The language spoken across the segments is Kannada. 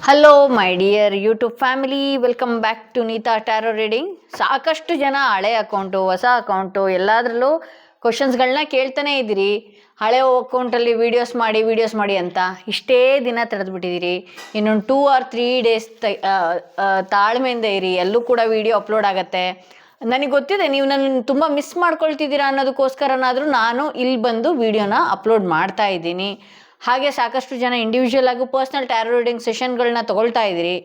Hello my dear YouTube family, welcome back to Neeta tarot reading. ಸಾಕಷ್ಟು ಜನ ಹಳೆ ಅಕೌಂಟು ಹೊಸ ಅಕೌಂಟು ಎಲ್ಲದರಲ್ಲೂ ಕ್ವಶನ್ಸ್ಗಳನ್ನ ಕೇಳ್ತಾನೆ ಇದ್ದೀರಿ. ಹಳೆ ಅಕೌಂಟಲ್ಲಿ ವೀಡಿಯೋಸ್ ಮಾಡಿ ಅಂತ ಇಷ್ಟೇ ದಿನ ತಡೆದ್ಬಿಟ್ಟಿದ್ದೀರಿ. ಇನ್ನೊಂದು 2 or 3 ಡೇಸ್ ತಾಳ್ಮೆಯಿಂದ ಇರಿ, ಎಲ್ಲೂ ಕೂಡ ವಿಡಿಯೋ ಅಪ್ಲೋಡ್ ಆಗುತ್ತೆ. ನನಗೆ ಗೊತ್ತಿದೆ ನೀವು ನನ್ನ ತುಂಬ ಮಿಸ್ ಮಾಡ್ಕೊಳ್ತಿದ್ದೀರಾ ಅನ್ನೋದಕ್ಕೋಸ್ಕರನಾದರೂ ನಾನು ಇಲ್ಲಿ ಬಂದು ವಿಡಿಯೋನ ಅಪ್ಲೋಡ್ ಮಾಡ್ತಾ ಇದ್ದೀನಿ. ಹಾಗೆ ಸಾಕಷ್ಟು ಜನ ಇಂಡಿವಿಜುವಲ್ ಆಗು ಪರ್ಸ್ನಲ್ ಟ್ಯಾರೋ ರೀಡಿಂಗ್ ಸೆಷನ್ಗಳನ್ನ ತೊಗೊಳ್ತಾ ಇದ್ದೀರಿ.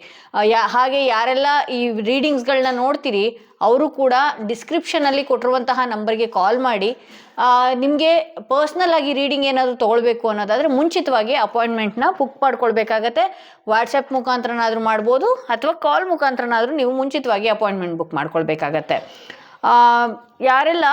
ಹಾಗೆ ಯಾರೆಲ್ಲ ಈ ರೀಡಿಂಗ್ಸ್ಗಳನ್ನ ನೋಡ್ತೀರಿ ಅವರು ಕೂಡ ಡಿಸ್ಕ್ರಿಪ್ಷನಲ್ಲಿ ಕೊಟ್ಟಿರುವಂತಹ ನಂಬರ್ಗೆ ಕಾಲ್ ಮಾಡಿ ನಿಮಗೆ ಪರ್ಸ್ನಲ್ ಆಗಿ ರೀಡಿಂಗ್ ಏನಾದರೂ ತೊಗೊಳ್ಬೇಕು ಅನ್ನೋದಾದರೆ ಮುಂಚಿತವಾಗಿ ಅಪಾಯಿಂಟ್ಮೆಂಟ್ನ ಬುಕ್ ಮಾಡ್ಕೊಳ್ಬೇಕಾಗತ್ತೆ. ವಾಟ್ಸಪ್ ಮುಖಾಂತರನಾದರೂ ಮಾಡ್ಬೋದು ಅಥವಾ ಕಾಲ್ ಮುಖಾಂತರನಾದರೂ ನೀವು ಮುಂಚಿತವಾಗಿ ಅಪಾಯಿಂಟ್ಮೆಂಟ್ ಬುಕ್ ಮಾಡ್ಕೊಳ್ಬೇಕಾಗತ್ತೆ. ಯಾರೆಲ್ಲ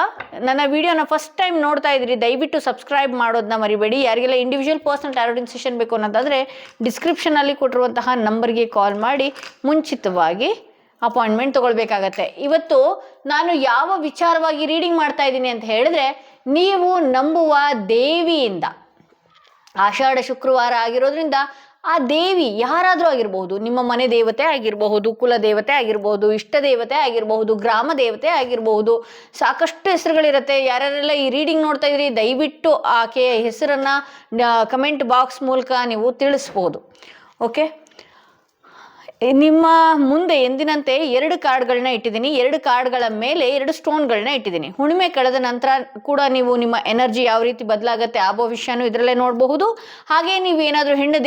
ನನ್ನ ವಿಡಿಯೋನ ಫಸ್ಟ್ ಟೈಮ್ ನೋಡ್ತಾ ಇದ್ದೀರಿ ದಯವಿಟ್ಟು ಸಬ್ಸ್ಕ್ರೈಬ್ ಮಾಡೋದನ್ನ ಮರಿಬೇಡಿ. ಯಾರಿಗೆಲ್ಲ individual personal tarot reading session ಬೇಕು ಅನ್ನೋದಾದರೆ ಡಿಸ್ಕ್ರಿಪ್ಷನಲ್ಲಿ ಕೊಟ್ಟಿರುವಂತಹ ನಂಬರ್ಗೆ ಕಾಲ್ ಮಾಡಿ ಮುಂಚಿತವಾಗಿ ಅಪಾಯಿಂಟ್ಮೆಂಟ್ ತೊಗೊಳ್ಬೇಕಾಗತ್ತೆ. ಇವತ್ತು ನಾನು ಯಾವ ವಿಚಾರವಾಗಿ ರೀಡಿಂಗ್ ಮಾಡ್ತಾ ಇದ್ದೀನಿ ಅಂತ ಹೇಳಿದ್ರೆ, ನೀವು ನಂಬುವ ದೇವಿಯಿಂದ ಆಷಾಢ ಶುಕ್ರವಾರ ಆಗಿರೋದ್ರಿಂದ ಆ ದೇವಿ ಯಾರಾದರೂ ಆಗಿರಬಹುದು, ನಿಮ್ಮ ಮನೆ ದೇವತೆ ಆಗಿರಬಹುದು, ಕುಲ ದೇವತೆ ಆಗಿರಬಹುದು, ಇಷ್ಟ ದೇವತೆ ಆಗಿರಬಹುದು, ಗ್ರಾಮ ದೇವತೆ ಆಗಿರಬಹುದು, ಸಾಕಷ್ಟು ಹೆಸರುಗಳಿರುತ್ತೆ. ಯಾರ್ಯಾರೆಲ್ಲ ಈ ರೀಡಿಂಗ್ ನೋಡ್ತಾ ಇದ್ರಿ ದಯವಿಟ್ಟು ಆಕೆಯ ಹೆಸರನ್ನು ಕಮೆಂಟ್ ಬಾಕ್ಸ್ ಮೂಲಕ ನೀವು ತಿಳಿಸ್ಬೋದು. ಓಕೆ, ನಿಮ್ಮ ಮುಂದೆ ಎಂದಿನಂತೆ 2 ಕಾರ್ಡ್ಗಳನ್ನ ಇಟ್ಟಿದ್ದೀನಿ. 2 ಕಾರ್ಡ್ಗಳ ಮೇಲೆ 2 ಸ್ಟೋನ್ಗಳನ್ನ ಇಟ್ಟಿದ್ದೀನಿ. ಹುಣ್ಣಿಮೆ ಕಳೆದ ನಂತರ ಕೂಡ ನೀವು ನಿಮ್ಮ ಎನರ್ಜಿ ಯಾವ ರೀತಿ ಬದಲಾಗುತ್ತೆ ಆ ಭವಿಷ್ಯನೂ ಇದರಲ್ಲೇ ನೋಡಬಹುದು. ಹಾಗೆ ನೀವು ಏನಾದರೂ ಹೆಣ್ಣು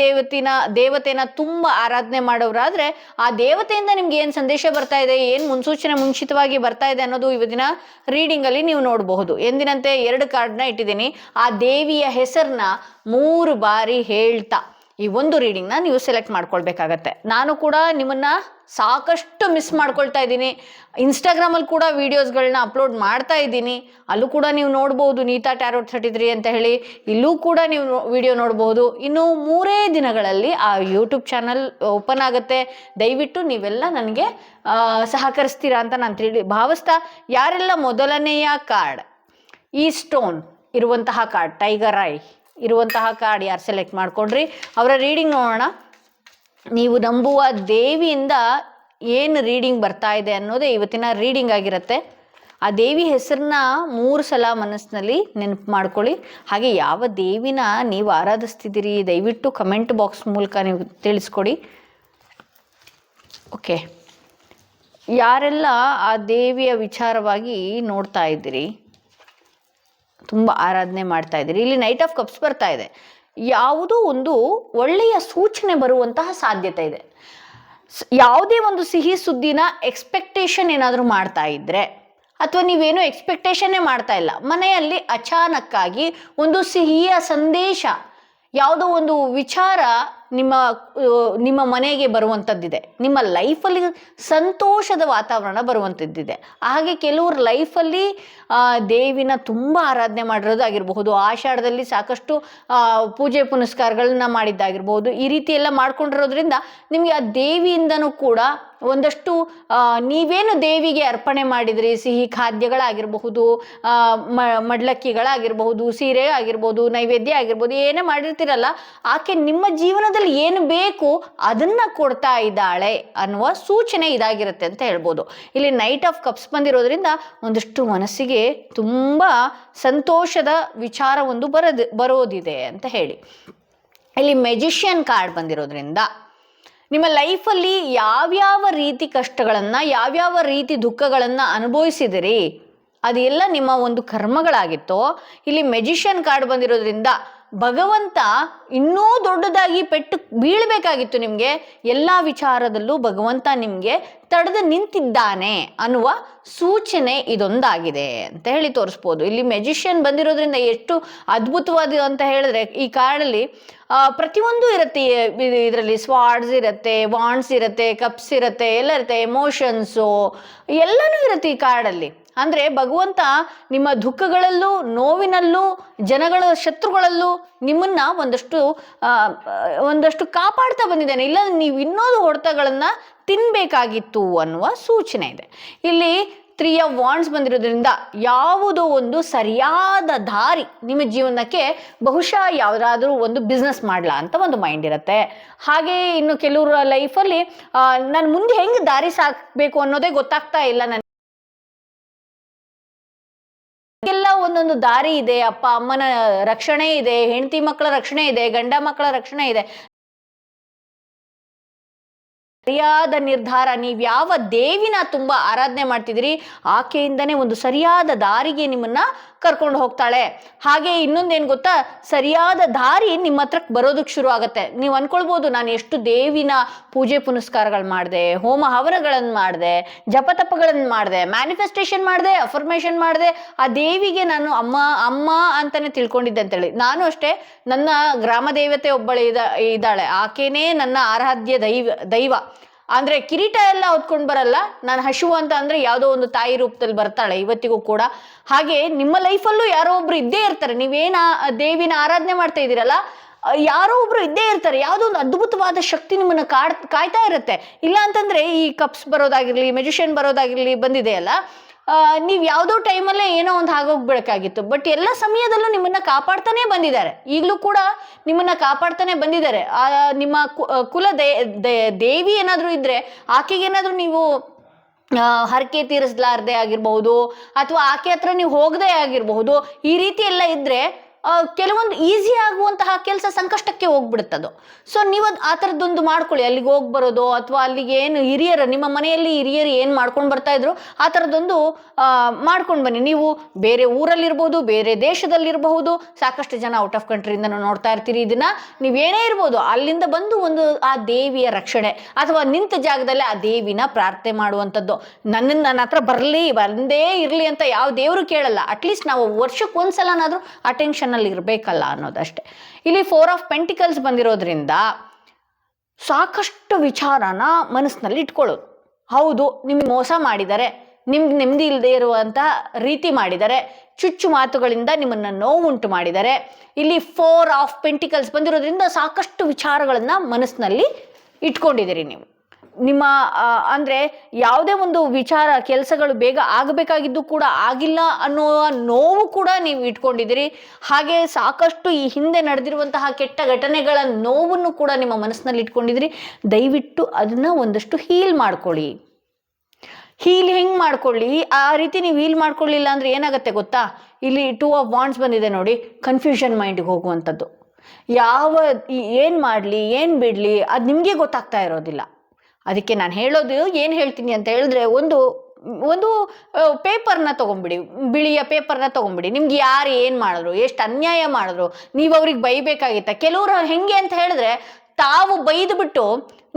ದೇವತೆನ ತುಂಬ ಆರಾಧನೆ ಮಾಡೋರಾದರೆ ಆ ದೇವತೆಯಿಂದ ನಿಮ್ಗೆ ಏನು ಸಂದೇಶ ಬರ್ತಾ ಇದೆ, ಏನು ಮುನ್ಸೂಚನೆ ಮುಂಚಿತವಾಗಿ ಬರ್ತಾ ಇದೆ ಅನ್ನೋದು ಇವತ್ತಿನ ರೀಡಿಂಗಲ್ಲಿ ನೀವು ನೋಡಬಹುದು. ಎಂದಿನಂತೆ 2 ಕಾರ್ಡ್ನ ಇಟ್ಟಿದ್ದೀನಿ. ಆ ದೇವಿಯ ಹೆಸರನ್ನ 3 ಬಾರಿ ಹೇಳ್ತಾ ಈ ಒಂದು ರೀಡಿಂಗ್ನ ನೀವು ಸೆಲೆಕ್ಟ್ ಮಾಡ್ಕೊಳ್ಬೇಕಾಗತ್ತೆ. ನಾನು ಕೂಡ ನಿಮ್ಮನ್ನ ಸಾಕಷ್ಟು ಮಿಸ್ ಮಾಡ್ಕೊಳ್ತಾ ಇದ್ದೀನಿ. ಇನ್ಸ್ಟಾಗ್ರಾಮಲ್ಲಿ ಕೂಡ ವೀಡಿಯೋಸ್ಗಳನ್ನ ಅಪ್ಲೋಡ್ ಮಾಡ್ತಾ ಇದ್ದೀನಿ. ಅಲ್ಲೂ ಕೂಡ ನೀವು ನೋಡ್ಬೋದು ನೀತಾ ಟ್ಯಾರೋ 33 ಅಂತ ಹೇಳಿ. ಇಲ್ಲೂ ಕೂಡ ನೀವು ವಿಡಿಯೋ ನೋಡ್ಬೋದು. ಇನ್ನು 3 ದಿನಗಳಲ್ಲಿ ಆ ಯೂಟ್ಯೂಬ್ ಚಾನಲ್ ಓಪನ್ ಆಗುತ್ತೆ. ದಯವಿಟ್ಟು ನೀವೆಲ್ಲ ನನಗೆ ಸಹಕರಿಸ್ತೀರಾ ಅಂತ ನಾನು ಭಾವಿಸ್ತಾ, ಯಾರೆಲ್ಲ ಮೊದಲನೆಯ ಕಾರ್ಡ್ ಈ ಸ್ಟೋನ್ ಇರುವಂತಹ ಕಾರ್ಡ್ ಟೈಗರ್ ಐ ಇರುವಂತಹ ಕಾರ್ಡ್ ಯಾರು ಸೆಲೆಕ್ಟ್ ಮಾಡ್ಕೊಂಡ್ರಿ ಅವರ ರೀಡಿಂಗ್ ನೋಡೋಣ. ನೀವು ನಂಬುವ ದೇವಿಯಿಂದ ಏನು ರೀಡಿಂಗ್ ಬರ್ತಾ ಇದೆ ಅನ್ನೋದೇ ಇವತ್ತಿನ ರೀಡಿಂಗ್ ಆಗಿರುತ್ತೆ. ಆ ದೇವಿ ಹೆಸರನ್ನ 3 ಸಲ ಮನಸ್ಸಿನಲ್ಲಿ ನೆನಪು ಮಾಡ್ಕೊಳ್ಳಿ. ಹಾಗೆ ಯಾವ ದೇವಿನ ನೀವು ಆರಾಧಿಸ್ತಿದ್ದೀರಿ ದಯವಿಟ್ಟು ಕಮೆಂಟ್ ಬಾಕ್ಸ್ ಮೂಲಕ ನೀವು ತಿಳಿಸ್ಕೊಡಿ. ಓಕೆ, ಯಾರೆಲ್ಲ ಆ ದೇವಿಯ ವಿಚಾರವಾಗಿ ನೋಡ್ತಾ ಇದ್ದೀರಿ, ತುಂಬ ಆರಾಧನೆ ಮಾಡ್ತಾ ಇದ್ದೀರಿ, ಇಲ್ಲಿ ನೈಟ್ ಆಫ್ ಕಪ್ಸ್ ಬರ್ತಾ ಇದೆ. ಯಾವುದೋ ಒಂದು ಒಳ್ಳೆಯ ಸೂಚನೆ ಬರುವಂತಹ ಸಾಧ್ಯತೆ ಇದೆ. ಯಾವುದೇ ಒಂದು ಸಿಹಿ ಸುದ್ದಿನ ಎಕ್ಸ್ಪೆಕ್ಟೇಷನ್ ಏನಾದರೂ ಮಾಡ್ತಾ ಇದ್ರೆ ಅಥವಾ ನೀವೇನೋ ಎಕ್ಸ್ಪೆಕ್ಟೇಷನ್ನೇ ಮಾಡ್ತಾ ಇಲ್ಲ, ಮನೆಯಲ್ಲಿ ಅಚಾನಕ್ಕಾಗಿ ಒಂದು ಸಿಹಿಯ ಸಂದೇಶ, ಯಾವುದೋ ಒಂದು ವಿಚಾರ ನಿಮ್ಮ ಮನೆಗೆ ಬರುವಂಥದ್ದಿದೆ. ನಿಮ್ಮ ಲೈಫಲ್ಲಿ ಸಂತೋಷದ ವಾತಾವರಣ ಬರುವಂಥದ್ದಿದೆ. ಹಾಗೆ ಕೆಲವ್ರ ಲೈಫಲ್ಲಿ ದೇವಿನ ತುಂಬ ಆರಾಧನೆ ಮಾಡಿರೋದಾಗಿರಬಹುದು, ಆಷಾಢದಲ್ಲಿ ಸಾಕಷ್ಟು ಪೂಜೆ ಪುನಸ್ಕಾರಗಳನ್ನ ಮಾಡಿದ್ದಾಗಿರ್ಬಹುದು. ಈ ರೀತಿ ಎಲ್ಲ ಮಾಡ್ಕೊಂಡಿರೋದ್ರಿಂದ ನಿಮಗೆ ಆ ದೇವಿಯಿಂದನೂ ಕೂಡ ಒಂದಷ್ಟು ನೀವೇನು ದೇವಿಗೆ ಅರ್ಪಣೆ ಮಾಡಿದ್ರಿ, ಸಿಹಿ ಖಾದ್ಯಗಳಾಗಿರಬಹುದು, ಮಡ್ಲಕ್ಕಿಗಳಾಗಿರಬಹುದು, ಸೀರೆ ಆಗಿರ್ಬೋದು, ನೈವೇದ್ಯ ಆಗಿರ್ಬೋದು, ಏನೇ ಮಾಡಿರ್ತೀರಲ್ಲ ಆಕೆ ನಿಮ್ಮ ಜೀವನದಲ್ಲಿ ಏನು ಬೇಕು ಅದನ್ನ ಕೊಡ್ತಾ ಇದ್ದಾಳೆ ಅನ್ನುವ ಸೂಚನೆ ಇದಾಗಿರುತ್ತೆ ಅಂತ ಹೇಳ್ಬೋದು. ಇಲ್ಲಿ ನೈಟ್ ಆಫ್ ಕಪ್ಸ್ ಬಂದಿರೋದ್ರಿಂದ ಒಂದಷ್ಟು ಮನಸ್ಸಿಗೆ ತುಂಬಾ ಸಂತೋಷದ ವಿಚಾರ ಒಂದು ಬರೋದಿದೆ ಅಂತ ಹೇಳಿ. ಇಲ್ಲಿ ಮೆಜಿಷಿಯನ್ ಕಾರ್ಡ್ ಬಂದಿರೋದ್ರಿಂದ ನಿಮ್ಮ ಲೈಫಲ್ಲಿ ಯಾವ್ಯಾವ ರೀತಿ ಕಷ್ಟಗಳನ್ನು, ಯಾವ್ಯಾವ ರೀತಿ ದುಃಖಗಳನ್ನು ಅನುಭವಿಸಿದಿರಿ ಅದೆಲ್ಲ ನಿಮ್ಮ ಒಂದು ಕರ್ಮಗಳಾಗಿತ್ತು. ಇಲ್ಲಿ ಮೆಜಿಷಿಯನ್ ಕಾರ್ಡ್ ಬಂದಿರೋದ್ರಿಂದ ಭಗವಂತ ಇನ್ನೂ ದೊಡ್ಡದಾಗಿ ಪೆಟ್ಟು ಬೀಳಬೇಕಾಗಿತ್ತು ನಿಮಗೆ, ಎಲ್ಲ ವಿಚಾರದಲ್ಲೂ ಭಗವಂತ ನಿಮಗೆ ತಡೆದು ನಿಂತಿದ್ದಾನೆ ಅನ್ನುವ ಸೂಚನೆ ಇದೊಂದಾಗಿದೆ ಅಂತ ಹೇಳಿ ತೋರಿಸ್ಬೋದು. ಇಲ್ಲಿ ಮೆಜಿಷಿಯನ್ ಬಂದಿರೋದ್ರಿಂದ ಎಷ್ಟು ಅದ್ಭುತವಾದ ಅಂತ ಹೇಳಿದ್ರೆ, ಈ ಕಾರ್ಡಲ್ಲಿ ಪ್ರತಿಯೊಂದು ಇರುತ್ತೆ. ಇದರಲ್ಲಿ ಸ್ವಾರ್ಡ್ಸ್ ಇರುತ್ತೆ, ವಾಂಡ್ಸ್ ಇರುತ್ತೆ, ಕಪ್ಸ್ ಇರುತ್ತೆ, ಎಲ್ಲ ಇರುತ್ತೆ, ಎಮೋಷನ್ಸು ಎಲ್ಲನೂ ಇರುತ್ತೆ ಈ ಕಾರ್ಡಲ್ಲಿ. ಅಂದರೆ ಭಗವಂತ ನಿಮ್ಮ ದುಃಖಗಳಲ್ಲೂ ನೋವಿನಲ್ಲೂ ಜನಗಳ ಶತ್ರುಗಳಲ್ಲೂ ನಿಮ್ಮನ್ನ ಒಂದಷ್ಟು ಕಾಪಾಡ್ತಾ ಬಂದಿದ್ದಾನೆ. ಇಲ್ಲ ನೀವು ಇನ್ನೊಂದು ಹೊಡೆತಗಳನ್ನು ತಿನ್ನಬೇಕಾಗಿತ್ತು ಅನ್ನುವ ಸೂಚನೆ ಇದೆ. ಇಲ್ಲಿ 3 ಆಫ್ ವಾಂಡ್ಸ್ ಬಂದಿರೋದ್ರಿಂದ ಯಾವುದೋ ಒಂದು ಸರಿಯಾದ ದಾರಿ ನಿಮ್ಮ ಜೀವನಕ್ಕೆ, ಬಹುಶಃ ಯಾವುದಾದ್ರೂ ಒಂದು ಬಿಸ್ನೆಸ್ ಮಾಡಲಾ ಅಂತ ಒಂದು ಮೈಂಡ್ ಇರುತ್ತೆ. ಹಾಗೆ ಇನ್ನು ಕೆಲವರ ಲೈಫಲ್ಲಿ ನಾನು ಮುಂದೆ ಹೆಂಗೆ ದಾರಿ ಸಾಕಬೇಕು ಅನ್ನೋದೇ ಗೊತ್ತಾಗ್ತಾ ಇಲ್ಲ, ಎಲ್ಲ ಒಂದೊಂದು ದಾರಿ ಇದೆ. ಅಪ್ಪ ಅಮ್ಮನ ರಕ್ಷಣೆ ಇದೆ, ಹೆಂಡತಿ ಮಕ್ಕಳ ರಕ್ಷಣೆ ಇದೆ, ಗಂಡ ಮಕ್ಕಳ ರಕ್ಷಣೆ ಇದೆ. ಸರಿಯಾದ ನಿರ್ಧಾರ, ನೀವು ಯಾವ ದೇವಿನ ತುಂಬಾ ಆರಾಧನೆ ಮಾಡ್ತಿದ್ದೀರಿ ಆಕೆಯಿಂದನೇ ಒಂದು ಸರಿಯಾದ ದಾರಿಗೆ ನಿಮ್ಮನ್ನ ಕರ್ಕೊಂಡು ಹೋಗ್ತಾಳೆ. ಹಾಗೆ ಇನ್ನೊಂದೇನು ಗೊತ್ತಾ, ಸರಿಯಾದ ದಾರಿ ನಿಮ್ಮ ಹತ್ರಕ್ಕೆ ಬರೋದಕ್ಕೆ ಶುರು ಆಗುತ್ತೆ. ನೀವು ಅನ್ಕೊಳ್ಬೋದು, ನಾನು ಎಷ್ಟು ದೇವಿನ ಪೂಜೆ ಪುನಸ್ಕಾರಗಳು ಮಾಡಿದೆ, ಹೋಮ ಹವನಗಳನ್ನು ಮಾಡಿದೆ, ಜಪತಪಗಳನ್ನು ಮಾಡಿದೆ, ಮ್ಯಾನಿಫೆಸ್ಟೇಷನ್ ಮಾಡಿದೆ, ಅಫರ್ಮೇಷನ್ ಮಾಡಿದೆ, ಆ ದೇವಿಗೆ ನಾನು ಅಮ್ಮ ಅಮ್ಮ ಅಂತಾನೆ ತಿಳ್ಕೊಂಡಿದ್ದೆ ಅಂತೇಳಿ. ನಾನು ಅಷ್ಟೇ, ನನ್ನ ಗ್ರಾಮ ದೇವತೆ ಒಬ್ಬಳು ಇದ್ದಾಳೆ, ಆಕೆನೇ ನನ್ನ ಆರಾಧ್ಯ ದೈವ. ಅಂದ್ರೆ ಕಿರೀಟ ಎಲ್ಲ ಹೊತ್ಕೊಂಡು ಬರಲ್ಲ, ನಾನು ಹಶು ಅಂತ ಅಂದ್ರೆ ಯಾವುದೋ ಒಂದು ತಾಯಿ ರೂಪದಲ್ಲಿ ಬರ್ತಾಳೆ ಇವತ್ತಿಗೂ ಕೂಡ. ಹಾಗೆ ನಿಮ್ಮ ಲೈಫಲ್ಲೂ ಯಾರೋ ಒಬ್ರು ಇದ್ದೇ ಇರ್ತಾರೆ. ನೀವೇನ ದೇವಿನ ಆರಾಧನೆ ಮಾಡ್ತಾ ಇದ್ದೀರಲ್ಲ, ಯಾರೋ ಒಬ್ರು ಇದ್ದೇ ಇರ್ತಾರೆ. ಯಾವುದೋ ಒಂದು ಅದ್ಭುತವಾದ ಶಕ್ತಿ ನಿಮ್ಮನ್ನ ಕಾಯ್ತಾ ಇರುತ್ತೆ. ಇಲ್ಲ ಅಂತಂದ್ರೆ ಈ ಕಪ್ಸ್ ಬರೋದಾಗಿರ್ಲಿ, ಮೆಜಿಷಿಯನ್ ಬರೋದಾಗಿರ್ಲಿ ಬಂದಿದೆಯಲ್ಲ, ನೀವು ಯಾವುದೋ ಟೈಮಲ್ಲೇ ಏನೋ ಒಂದು ಆಗೋಗ್ಬೇಕಾಗಿತ್ತು. ಬಟ್ ಎಲ್ಲ ಸಮಯದಲ್ಲೂ ನಿಮ್ಮನ್ನ ಕಾಪಾಡ್ತಾನೆ ಬಂದಿದ್ದಾರೆ, ಈಗಲೂ ಕೂಡ ನಿಮ್ಮನ್ನ ಕಾಪಾಡ್ತಾನೆ ಬಂದಿದ್ದಾರೆ. ನಿಮ್ಮ ಕುಲ ದೇವಿ ಏನಾದರೂ ಇದ್ರೆ ಆಕೆಗೇನಾದ್ರೂ ನೀವು ಹರಕೆ ತೀರಿಸಲಾರದೆ ಆಗಿರ್ಬಹುದು, ಅಥವಾ ಆಕೆ ಹತ್ರ ನೀವು ಹೋಗದೆ ಆಗಿರಬಹುದು, ಈ ರೀತಿ ಎಲ್ಲ ಇದ್ರೆ ಕೆಲವೊಂದು ಈಸಿ ಆಗುವಂತಹ ಕೆಲಸ ಸಂಕಷ್ಟಕ್ಕೆ ಹೋಗ್ಬಿಡುತ್ತದು. ಸೊ ನೀವು ಆ ಥರದ್ದೊಂದು ಮಾಡ್ಕೊಳ್ಳಿ, ಅಲ್ಲಿಗೆ ಹೋಗಿ ಬರೋದು, ಅಥವಾ ಅಲ್ಲಿಗೆ ಏನು ಹಿರಿಯರು, ನಿಮ್ಮ ಮನೆಯಲ್ಲಿ ಹಿರಿಯರು ಏನು ಮಾಡ್ಕೊಂಡು ಬರ್ತಾ ಇದ್ರು ಆ ಥರದ್ದೊಂದು ಮಾಡ್ಕೊಂಡು ಬನ್ನಿ. ನೀವು ಬೇರೆ ಊರಲ್ಲಿರ್ಬೋದು, ಬೇರೆ ದೇಶದಲ್ಲಿರಬಹುದು, ಸಾಕಷ್ಟು ಜನ ಔಟ್ ಆಫ್ ಕಂಟ್ರಿಯಿಂದ ನೋಡ್ತಾ ಇರ್ತೀರಿ ಇದನ್ನ. ನೀವೇನೇ ಇರ್ಬೋದು, ಅಲ್ಲಿಂದ ಬಂದು ಒಂದು ಆ ದೇವಿಯ ರಕ್ಷಣೆ, ಅಥವಾ ನಿಂತ ಜಾಗದಲ್ಲಿ ಆ ದೇವಿನ ಪ್ರಾರ್ಥನೆ ಮಾಡುವಂಥದ್ದು. ನನ್ನ ಹತ್ರ ಬಂದೇ ಇರಲಿ ಅಂತ ಯಾವ ದೇವರು ಕೇಳಲ್ಲ. ಅಟ್ಲೀಸ್ಟ್ ನಾವು ವರ್ಷಕ್ಕೆ ಒಂದ್ಸಲನಾದ್ರೂ ಅಟೆನ್ಷನ್ ಇರಬೇಕಲ್ಲ ಅನ್ನೋದಷ್ಟೇ. ಇಲ್ಲಿ 4 ಆಫ್ ಪೆಂಟಿಕಲ್ಸ್ ಬಂದಿರೋದ್ರಿಂದ ಸಾಕಷ್ಟು ವಿಚಾರನ ಮನಸ್ಸಿನಲ್ಲಿ ಇಟ್ಕೊಳ್ಳೋದು. ಹೌದು, ನಿಮ್ಗೆ ಮೋಸ ಮಾಡಿದ್ದಾರೆ, ನಿಮ್ಗೆ ನೆಮ್ಮದಿ ಇಲ್ಲದೆ ಇರುವಂತ ರೀತಿ ಮಾಡಿದ್ದಾರೆ, ಚುಚ್ಚು ಮಾತುಗಳಿಂದ ನಿಮ್ಮನ್ನ ನೋವುಂಟು ಮಾಡಿದ್ದಾರೆ. ಇಲ್ಲಿ 4 ಆಫ್ ಪೆಂಟಿಕಲ್ಸ್ ಬಂದಿರೋದ್ರಿಂದ ಸಾಕಷ್ಟು ವಿಚಾರಗಳನ್ನ ಮನಸ್ಸಿನಲ್ಲಿ ಇಟ್ಕೊಂಡಿದ್ದೀರಿ ನೀವು. ನಿಮ್ಮ ಅಂದ್ರೆ ಯಾವುದೇ ಒಂದು ವಿಚಾರ, ಕೆಲಸಗಳು ಬೇಗ ಆಗಬೇಕಾಗಿದ್ದು ಕೂಡ ಆಗಿಲ್ಲ ಅನ್ನೋ ನೋವು ಕೂಡ ನೀವು ಇಟ್ಕೊಂಡಿದ್ದೀರಿ. ಹಾಗೆ ಸಾಕಷ್ಟು ಈ ಹಿಂದೆ ನಡೆದಿರುವಂತಹ ಕೆಟ್ಟ ಘಟನೆಗಳ ನೋವನ್ನು ಕೂಡ ನಿಮ್ಮ ಮನಸ್ಸಿನಲ್ಲಿ ಇಟ್ಕೊಂಡಿದ್ದೀರಿ. ದಯವಿಟ್ಟು ಅದನ್ನ ಒಂದಷ್ಟು ಹೀಲ್ ಮಾಡ್ಕೊಳ್ಳಿ. ಹೀಲ್ ಹೆಂಗ್ ಮಾಡ್ಕೊಳ್ಳಿ, ಆ ರೀತಿ ನೀವು ಹೀಲ್ ಮಾಡ್ಕೊಳ್ಳಿಲ್ಲ ಅಂದ್ರೆ ಏನಾಗುತ್ತೆ ಗೊತ್ತಾ, ಇಲ್ಲಿ 2 ಆಫ್ ವಾಂಡ್ಸ್ ಬಂದಿದೆ ನೋಡಿ, ಕನ್ಫ್ಯೂಷನ್ ಮೈಂಡ್ಗೆ ಹೋಗುವಂಥದ್ದು. ಏನು ಮಾಡಲಿ ಏನು ಬಿಡಲಿ ಅದು ನಿಮಗೆ ಗೊತ್ತಾಗ್ತಾ ಇರೋದಿಲ್ಲ. ಅದಕ್ಕೆ ನಾನು ಹೇಳೋದು ಏನು ಹೇಳ್ತೀನಿ ಅಂತ ಹೇಳಿದ್ರೆ, ಒಂದು ಪೇಪರ್ನ ತೊಗೊಂಬಿಡಿ, ಬಿಳಿಯ ಪೇಪರ್ನ ತೊಗೊಂಬಿಡಿ. ನಿಮ್ಗೆ ಯಾರು ಏನು ಮಾಡಿದ್ರು, ಎಷ್ಟು ಅನ್ಯಾಯ ಮಾಡಿದ್ರು, ನೀವು ಅವ್ರಿಗೆ ಬೈಬೇಕಾಗಿತ್ತ. ಕೆಲವರು ಹೆಂಗೆ ಅಂತ ಹೇಳಿದ್ರೆ, ತಾವು ಬೈದು ಬಿಟ್ಟು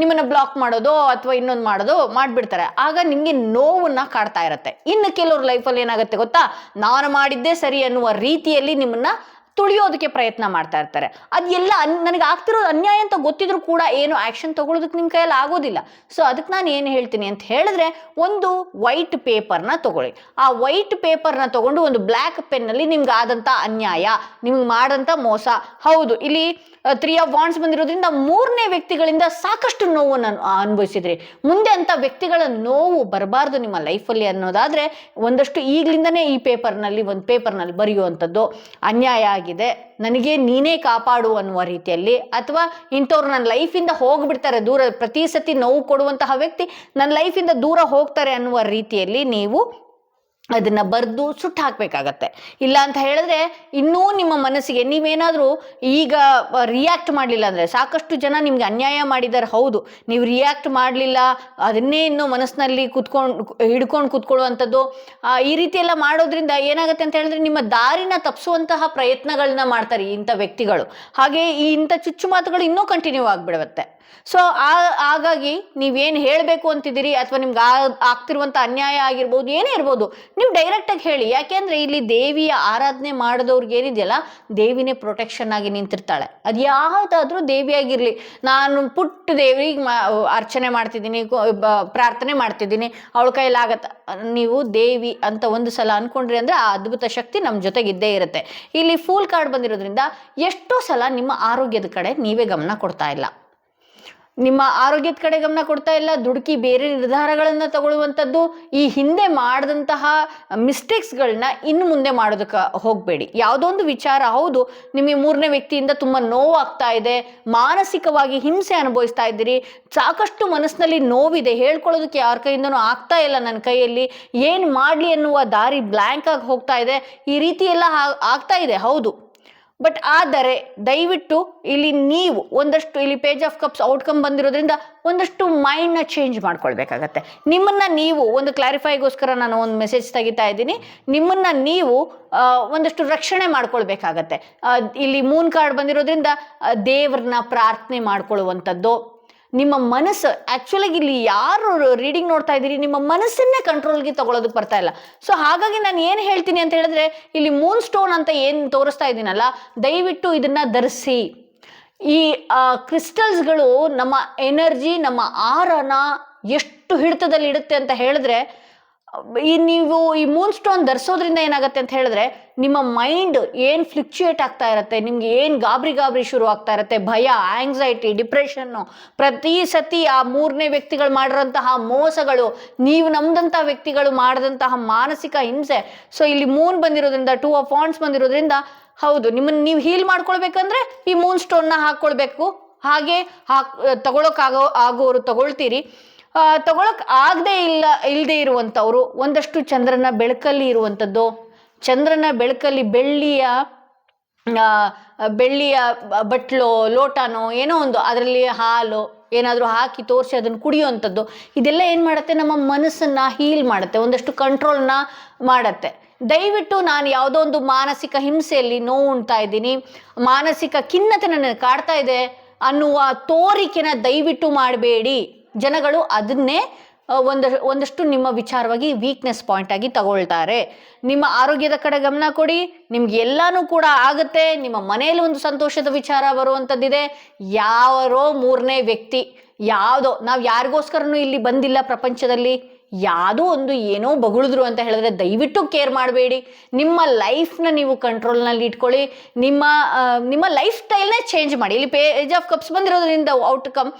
ನಿಮ್ಮನ್ನ ಬ್ಲಾಕ್ ಮಾಡೋದು ಅಥವಾ ಇನ್ನೊಂದು ಮಾಡೋದು ಮಾಡಿಬಿಡ್ತಾರೆ. ಆಗ ನಿಮಗೆ ನೋವನ್ನ ಕಾಡ್ತಾ ಇರುತ್ತೆ. ಇನ್ನು ಕೆಲವ್ರ ಲೈಫಲ್ಲಿ ಏನಾಗುತ್ತೆ ಗೊತ್ತಾ, ನಾನು ಮಾಡಿದ್ದೇ ಸರಿ ಅನ್ನುವ ರೀತಿಯಲ್ಲಿ ನಿಮ್ಮನ್ನ ತುಳಿಯೋದಕ್ಕೆ ಪ್ರಯತ್ನ ಮಾಡ್ತಾ ಇರ್ತಾರೆ. ಅದೆಲ್ಲ ನನಗೆ ಆಗ್ತಿರೋದು ಅನ್ಯಾಯ ಅಂತ ಗೊತ್ತಿದ್ರು ಕೂಡ ಏನು ಆಕ್ಷನ್ ತಗೊಳ್ಳೋದಕ್ಕೆ ನಿಮ್ಮ ಕೈಯಲ್ಲಿ ಆಗೋದಿಲ್ಲ. ಸೊ ಅದಕ್ಕೆ ನಾನು ಏನು ಹೇಳ್ತೀನಿ ಅಂತ ಹೇಳಿದ್ರೆ, ಒಂದು ವೈಟ್ ಪೇಪರ್ನ ತಗೊಳ್ಳಿ. ಆ ವೈಟ್ ಪೇಪರ್ನ ತಗೊಂಡು ಒಂದು ಬ್ಲ್ಯಾಕ್ ಪೆನ್ನಲ್ಲಿ ನಿಮ್ಗೆ ಆದಂಥ ಅನ್ಯಾಯ, ನಿಮ್ಗೆ ಮಾಡಂಥ ಮೋಸ, ಹೌದು ಇಲ್ಲಿ 3 ಆಫ್ ವಾಂಡ್ಸ್ ಬಂದಿರೋದ್ರಿಂದ 3ನೇ ವ್ಯಕ್ತಿಗಳಿಂದ ಸಾಕಷ್ಟು ನೋವನ್ನು ಅನುಭವಿಸಿದ್ರಿ. ಮುಂದೆ ಅಂತ ವ್ಯಕ್ತಿಗಳ ನೋವು ಬರಬಾರ್ದು ನಿಮ್ಮ ಲೈಫಲ್ಲಿ ಅನ್ನೋದಾದ್ರೆ ಒಂದಷ್ಟು ಈಗಲಿಂದನೇ ಈ ಒಂದು ಪೇಪರ್ನಲ್ಲಿ ಬರೆಯುವಂಥದ್ದು. ಅನ್ಯಾಯ ಆಗಿದೆ, ನನಗೆ ನೀನೇ ಕಾಪಾಡು ಅನ್ನುವ ರೀತಿಯಲ್ಲಿ, ಅಥವಾ ಇಂಥವ್ರು ನನ್ನ ಲೈಫಿಂದ ಹೋಗ್ಬಿಡ್ತಾರೆ ದೂರ, ಪ್ರತಿ ಸತಿ ನೋವು ಕೊಡುವಂತಹ ವ್ಯಕ್ತಿ ನನ್ನ ಲೈಫಿಂದ ದೂರ ಹೋಗ್ತಾರೆ ಅನ್ನುವ ರೀತಿಯಲ್ಲಿ ನೀವು ಅದನ್ನ ಬರೆದು ಸುಟ್ಟು ಹಾಕಬೇಕಾಗತ್ತೆ. ಇಲ್ಲ ಅಂತ ಹೇಳಿದ್ರೆ ಇನ್ನೂ ನಿಮ್ಮ ಮನಸ್ಸಿಗೆ ನೀವೇನಾದರೂ ಈಗ ರಿಯಾಕ್ಟ್ ಮಾಡಲಿಲ್ಲ ಅಂದರೆ, ಸಾಕಷ್ಟು ಜನ ನಿಮ್ಗೆ ಅನ್ಯಾಯ ಮಾಡಿದ್ದಾರೆ, ಹೌದು ನೀವು ರಿಯಾಕ್ಟ್ ಮಾಡಲಿಲ್ಲ, ಅದನ್ನೇ ಇನ್ನೂ ಮನಸ್ಸಿನಲ್ಲಿ ಹಿಡ್ಕೊಂಡು ಕೂತ್ಕೊಳ್ಳುವಂಥದ್ದು, ಈ ರೀತಿ ಎಲ್ಲ ಮಾಡೋದ್ರಿಂದ ಏನಾಗುತ್ತೆ ಅಂತ ಹೇಳಿದ್ರೆ ನಿಮ್ಮ ದಾರಿನ ತಪ್ಪಿಸುವಂತಹ ಪ್ರಯತ್ನಗಳನ್ನ ಮಾಡ್ತಾರೆ ಇಂಥ ವ್ಯಕ್ತಿಗಳು. ಹಾಗೆ ಈ ಇಂಥ ಚುಚ್ಚು ಮಾತುಗಳು ಇನ್ನೂ ಕಂಟಿನ್ಯೂ ಆಗಿಬಿಡುತ್ತೆ. ಸೊ ಹಾಗಾಗಿ ನೀವೇನು ಹೇಳಬೇಕು ಅಂತಿದ್ದೀರಿ, ಅಥವಾ ನಿಮ್ಗೆ ಆಗ್ತಿರುವಂಥ ಅನ್ಯಾಯ ಆಗಿರ್ಬೋದು, ಏನೇ ಇರ್ಬೋದು, ನೀವು ಡೈರೆಕ್ಟಾಗಿ ಹೇಳಿ. ಯಾಕೆಂದರೆ ಇಲ್ಲಿ ದೇವಿಯ ಆರಾಧನೆ ಮಾಡಿದವ್ರಿಗೆ ಏನಿದೆಯಲ್ಲ, ದೇವಿನೇ ಪ್ರೊಟೆಕ್ಷನ್ ಆಗಿ ನಿಂತಿರ್ತಾಳೆ. ಅದು ಯಾವುದಾದ್ರೂ ದೇವಿಯಾಗಿರಲಿ, ನಾನು ಪುಟ್ಟ ದೇವಿಗೆ ಅರ್ಚನೆ ಮಾಡ್ತಿದ್ದೀನಿ, ಪ್ರಾರ್ಥನೆ ಮಾಡ್ತಿದ್ದೀನಿ, ಅವಳ ಕೈಲಾಗತ್ತ. ನೀವು ದೇವಿ ಅಂತ ಒಂದು ಸಲ ಅನ್ಕೊಂಡ್ರಿ ಅಂದರೆ ಆ ಅದ್ಭುತ ಶಕ್ತಿ ನಮ್ಮ ಜೊತೆಗಿದ್ದೇ ಇರುತ್ತೆ. ಇಲ್ಲಿ ಫೂಲ್ ಕಾರ್ಡ್ ಬಂದಿರೋದ್ರಿಂದ ಎಷ್ಟೋ ಸಲ ನಿಮ್ಮ ಆರೋಗ್ಯದ ಕಡೆ ನೀವೇ ಗಮನ ಕೊಡ್ತಾ ಇಲ್ಲ. ನಿಮ್ಮ ಆರೋಗ್ಯದ ಕಡೆ ಗಮನ ಕೊಡ್ತಾ ಇಲ್ಲ, ದುಡುಕಿ ಬೇರೆ ನಿರ್ಧಾರಗಳನ್ನ ತಗೊಳ್ಳುವಂಥದ್ದು, ಈ ಹಿಂದೆ ಮಾಡಿದಂತಹ ಮಿಸ್ಟೇಕ್ಸ್ಗಳನ್ನ ಇನ್ನು ಮುಂದೆ ಮಾಡೋದಕ್ಕೆ ಹೋಗಬೇಡಿ. ಯಾವುದೋ ಒಂದು ವಿಚಾರ, ಹೌದು ನಿಮಗೆ ಮೂರನೇ ವ್ಯಕ್ತಿಯಿಂದ ತುಂಬ ನೋವಾಗ್ತಾ ಇದೆ, ಮಾನಸಿಕವಾಗಿ ಹಿಂಸೆ ಅನುಭವಿಸ್ತಾ ಇದ್ದೀರಿ, ಸಾಕಷ್ಟು ಮನಸ್ಸಿನಲ್ಲಿ ನೋವಿದೆ, ಹೇಳ್ಕೊಳ್ಳೋದಕ್ಕೆ ಯಾರ ಕೈಯಿಂದನೂ ಆಗ್ತಾ ಇಲ್ಲ, ನನ್ನ ಕೈಯಲ್ಲಿ ಏನು ಮಾಡಲಿ ಅನ್ನುವ ದಾರಿ ಬ್ಲ್ಯಾಂಕ್ ಆಗಿ ಹೋಗ್ತಾ ಇದೆ, ಈ ರೀತಿ ಎಲ್ಲ ಆಗ್ತಾ ಇದೆ, ಹೌದು. ಬಟ್ ಆದರೆ ದಯವಿಟ್ಟು ಇಲ್ಲಿ ನೀವು ಒಂದಷ್ಟು, ಇಲ್ಲಿ ಪೇಜ್ ಆಫ್ ಕಪ್ಸ್ ಔಟ್ಕಮ್ ಬಂದಿರೋದ್ರಿಂದ ಒಂದಷ್ಟು ಮೈಂಡ್ನ ಚೇಂಜ್ ಮಾಡ್ಕೊಳ್ಬೇಕಾಗತ್ತೆ. ನಿಮ್ಮನ್ನ ನೀವು ಒಂದು ಕ್ಲಾರಿಫೈಗೋಸ್ಕರ ನಾನು ಒಂದು ಮೆಸೇಜ್ ತೆಗಿತಾ ಇದ್ದೀನಿ, ನಿಮ್ಮನ್ನ ನೀವು ಒಂದಷ್ಟು ರಕ್ಷಣೆ ಮಾಡ್ಕೊಳ್ಬೇಕಾಗತ್ತೆ. ಇಲ್ಲಿ ಮೂನ್ ಕಾರ್ಡ್ ಬಂದಿರೋದ್ರಿಂದ ದೇವ್ರನ್ನ ಪ್ರಾರ್ಥನೆ ಮಾಡ್ಕೊಳ್ಳುವಂಥದ್ದು, ನಿಮ್ಮ ಮನಸ್ಸು, ಆ್ಯಕ್ಚುಲಾಗಿ ಇಲ್ಲಿ ಯಾರು ರೀಡಿಂಗ್ ನೋಡ್ತಾ ಇದ್ದೀರಿ ನಿಮ್ಮ ಮನಸ್ಸನ್ನೇ ಕಂಟ್ರೋಲ್ಗೆ ತಗೊಳ್ಳೋದಕ್ಕೆ ಬರ್ತಾ ಇಲ್ಲ. ಸೊ ಹಾಗಾಗಿ ನಾನು ಏನು ಹೇಳ್ತೀನಿ ಅಂತ ಹೇಳಿದ್ರೆ, ಇಲ್ಲಿ ಮೂನ್ ಸ್ಟೋನ್ ಅಂತ ಏನು ತೋರಿಸ್ತಾ ಇದ್ದೀನಲ್ಲ, ದಯವಿಟ್ಟು ಇದನ್ನ ಧರಿಸಿ. ಈ ಕ್ರಿಸ್ಟಲ್ಸ್ಗಳು ನಮ್ಮ ಎನರ್ಜಿ, ನಮ್ಮ ಆರನ ಎಷ್ಟು ಹಿಡಿತದಲ್ಲಿ ಇಡುತ್ತೆ ಅಂತ ಹೇಳಿದ್ರೆ, ನೀವು ಈ ಮೂನ್ ಸ್ಟೋನ್ ಧರಿಸೋದ್ರಿಂದ ಏನಾಗುತ್ತೆ ಅಂತ ಹೇಳಿದ್ರೆ, ನಿಮ್ಮ ಮೈಂಡ್ ಏನು ಫ್ಲಕ್ಚುಯೇಟ್ ಆಗ್ತಾ ಇರುತ್ತೆ, ನಿಮ್ಗೆ ಏನು ಗಾಬರಿ ಶುರು ಆಗ್ತಾ ಇರುತ್ತೆ, ಭಯ, ಆಂಗ್ಸೈಟಿ, ಡಿಪ್ರೆಷನ್ನು, ಪ್ರತಿ ಸತಿ ಆ ಮೂರನೇ ವ್ಯಕ್ತಿಗಳು ಮಾಡಿರೋಂತಹ ಮೋಸಗಳು, ನೀವು ನಮ್ದಂಥ ವ್ಯಕ್ತಿಗಳು ಮಾಡಿದಂತಹ ಮಾನಸಿಕ ಹಿಂಸೆ. ಸೊ ಇಲ್ಲಿ ಮೂನ್ ಬಂದಿರೋದ್ರಿಂದ, 2 ಆಫ್ ವಾಂಡ್ಸ್ ಬಂದಿರೋದ್ರಿಂದ, ಹೌದು ನಿಮ್ಮನ್ನು ನೀವು ಹೀಲ್ ಮಾಡ್ಕೊಳ್ಬೇಕಂದ್ರೆ ಈ ಮೂನ್ ಸ್ಟೋನ್ನ ಹಾಕ್ಕೊಳ್ಬೇಕು. ಹಾಗೆ ಆಗೋರು ತಗೊಳ್ತೀರಿ, ತಗೊಳಕ್ ಇಲ್ಲದೆ ಇರುವಂಥವ್ರು ಒಂದಷ್ಟು ಚಂದ್ರನ ಬೆಳಕಲ್ಲಿ ಇರುವಂಥದ್ದು, ಚಂದ್ರನ ಬೆಳಕಲ್ಲಿ ಬೆಳ್ಳಿಯ ಬಟ್ಲೋ ಲೋಟನೋ ಏನೋ ಒಂದು ಅದರಲ್ಲಿ ಹಾಲು ಏನಾದರೂ ಹಾಕಿ ತೋರಿಸಿ ಅದನ್ನು ಕುಡಿಯುವಂಥದ್ದು, ಇದೆಲ್ಲ ಏನು ಮಾಡುತ್ತೆ, ನಮ್ಮ ಮನಸ್ಸನ್ನು ಹೀಲ್ ಮಾಡುತ್ತೆ, ಒಂದಷ್ಟು ಕಂಟ್ರೋಲ್ನ ಮಾಡುತ್ತೆ. ದಯವಿಟ್ಟು ನಾನು ಯಾವುದೋ ಒಂದು ಮಾನಸಿಕ ಹಿಂಸೆಯಲ್ಲಿ ನೋವು ಉಣ್ತಾ ಇದ್ದೀನಿ, ಮಾನಸಿಕ ಖಿನ್ನತೆ ನನ್ನ ಕಾಡ್ತಾ ಇದೆ ಅನ್ನುವ ತೋರಿಕೆನ ದಯವಿಟ್ಟು ಮಾಡಬೇಡಿ. ಜನಗಳು ಅದನ್ನೇ ಒಂದಷ್ಟು ನಿಮ್ಮ ವಿಚಾರವಾಗಿ ವೀಕ್ನೆಸ್ ಪಾಯಿಂಟ್ ಆಗಿ ತಗೊಳ್ತಾರೆ. ನಿಮ್ಮ ಆರೋಗ್ಯದ ಕಡೆ ಗಮನ ಕೊಡಿ, ನಿಮ್ಗೆ ಎಲ್ಲಾನು ಕೂಡ ಆಗುತ್ತೆ. ನಿಮ್ಮ ಮನೆಯಲ್ಲಿ ಒಂದು ಸಂತೋಷದ ವಿಚಾರ ಬರುವಂಥದ್ದಿದೆ. ಯಾರೋ ಮೂರನೇ ವ್ಯಕ್ತಿ, ಯಾವುದೋ, ನಾವು ಯಾರಿಗೋಸ್ಕರನೂ ಇಲ್ಲಿ ಬಂದಿಲ್ಲ ಪ್ರಪಂಚದಲ್ಲಿ, ಯಾವುದೋ ಒಂದು ಏನೋ ಬಗಳಿದ್ರು ಅಂತ ಹೇಳಿದ್ರೆ ದಯವಿಟ್ಟು ಕೇರ್ ಮಾಡಬೇಡಿ. ನಿಮ್ಮ ಲೈಫ್ನ ನೀವು ಕಂಟ್ರೋಲ್ನಲ್ಲಿ ಇಟ್ಕೊಳ್ಳಿ, ನಿಮ್ಮ ಲೈಫ್ ಸ್ಟೈಲ್ನೇ ಚೇಂಜ್ ಮಾಡಿ. ಇಲ್ಲಿ ಪೇಜ್ ಆಫ್ ಕಪ್ಸ್ ಬಂದಿರೋದ್ರಿಂದ ಔಟ್ಕಮ್,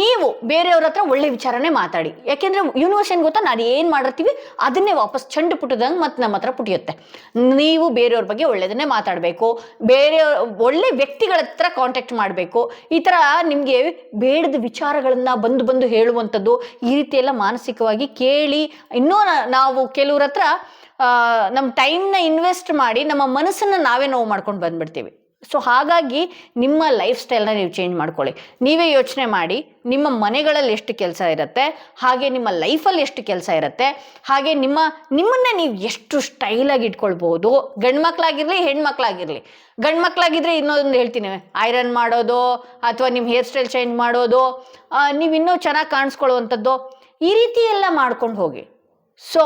ನೀವು ಬೇರೆಯವ್ರ ಹತ್ರ ಒಳ್ಳೆ ವಿಚಾರನೇ ಮಾತಾಡಿ. ಯಾಕೆಂದರೆ ಯೂನಿವರ್ಸ್ ಏನು ಗೊತ್ತಾ, ನಾವು ಏನು ಮಾಡಿರ್ತೀವಿ ಅದನ್ನೇ ವಾಪಸ್ ಚಂಡು ಪುಟ್ಟದಂಗೆ ಮತ್ತೆ ನಮ್ಮ ಹತ್ರ ಪುಟಿಯುತ್ತೆ. ನೀವು ಬೇರೆಯವ್ರ ಬಗ್ಗೆ ಒಳ್ಳೆಯದನ್ನೇ ಮಾತಾಡಬೇಕು, ಒಳ್ಳೆ ವ್ಯಕ್ತಿಗಳ ಹತ್ರ ಕಾಂಟ್ಯಾಕ್ಟ್ ಮಾಡಬೇಕು. ಈ ಥರ ನಿಮಗೆ ಬೇಡದ ವಿಚಾರಗಳನ್ನು ಬಂದು ಹೇಳುವಂಥದ್ದು, ಈ ರೀತಿ ಎಲ್ಲ ಮಾನಸಿಕವಾಗಿ ಕೇಳಿ, ಇನ್ನೂ ನಾವು ಕೆಲವ್ರ ಹತ್ರ ನಮ್ಮ ಟೈಮ್ನ ಇನ್ವೆಸ್ಟ್ ಮಾಡಿ ನಮ್ಮ ಮನಸ್ಸನ್ನು ನಾವೇ ನೋವು ಮಾಡ್ಕೊಂಡು ಬಂದ್ಬಿಡ್ತೀವಿ. ಸೊ ಹಾಗಾಗಿ ನಿಮ್ಮ ಲೈಫ್ ಸ್ಟೈಲ್ನ ನೀವು ಚೇಂಜ್ ಮಾಡ್ಕೊಳ್ಳಿ. ನೀವೇ ಯೋಚನೆ ಮಾಡಿ, ನಿಮ್ಮ ಮನೆಗಳಲ್ಲಿ ಎಷ್ಟು ಕೆಲಸ ಇರುತ್ತೆ, ಹಾಗೆ ನಿಮ್ಮ ಲೈಫಲ್ಲಿ ಎಷ್ಟು ಕೆಲಸ ಇರುತ್ತೆ, ಹಾಗೆ ನಿಮ್ಮನ್ನ ನೀವು ಎಷ್ಟು ಸ್ಟೈಲಾಗಿ ಇಟ್ಕೊಳ್ಬೋದು. ಗಂಡು ಮಕ್ಕಳಾಗಿರಲಿ ಹೆಣ್ಮಕ್ಳಾಗಿರಲಿ. ಗಂಡು ಮಕ್ಕಳಾಗಿದ್ರೆ ಇನ್ನೊಂದು ಹೇಳ್ತೀನಿ, ಐರನ್ ಮಾಡೋದು ಅಥವಾ ನಿಮ್ಮ ಹೇರ್ ಸ್ಟೈಲ್ ಚೇಂಜ್ ಮಾಡೋದು, ನೀವು ಇನ್ನೂ ಚೆನ್ನಾಗಿ ಕಾಣಿಸ್ಕೊಳ್ಳುವಂಥದ್ದು, ಈ ರೀತಿ ಎಲ್ಲ ಮಾಡ್ಕೊಂಡು ಹೋಗಿ. ಸೊ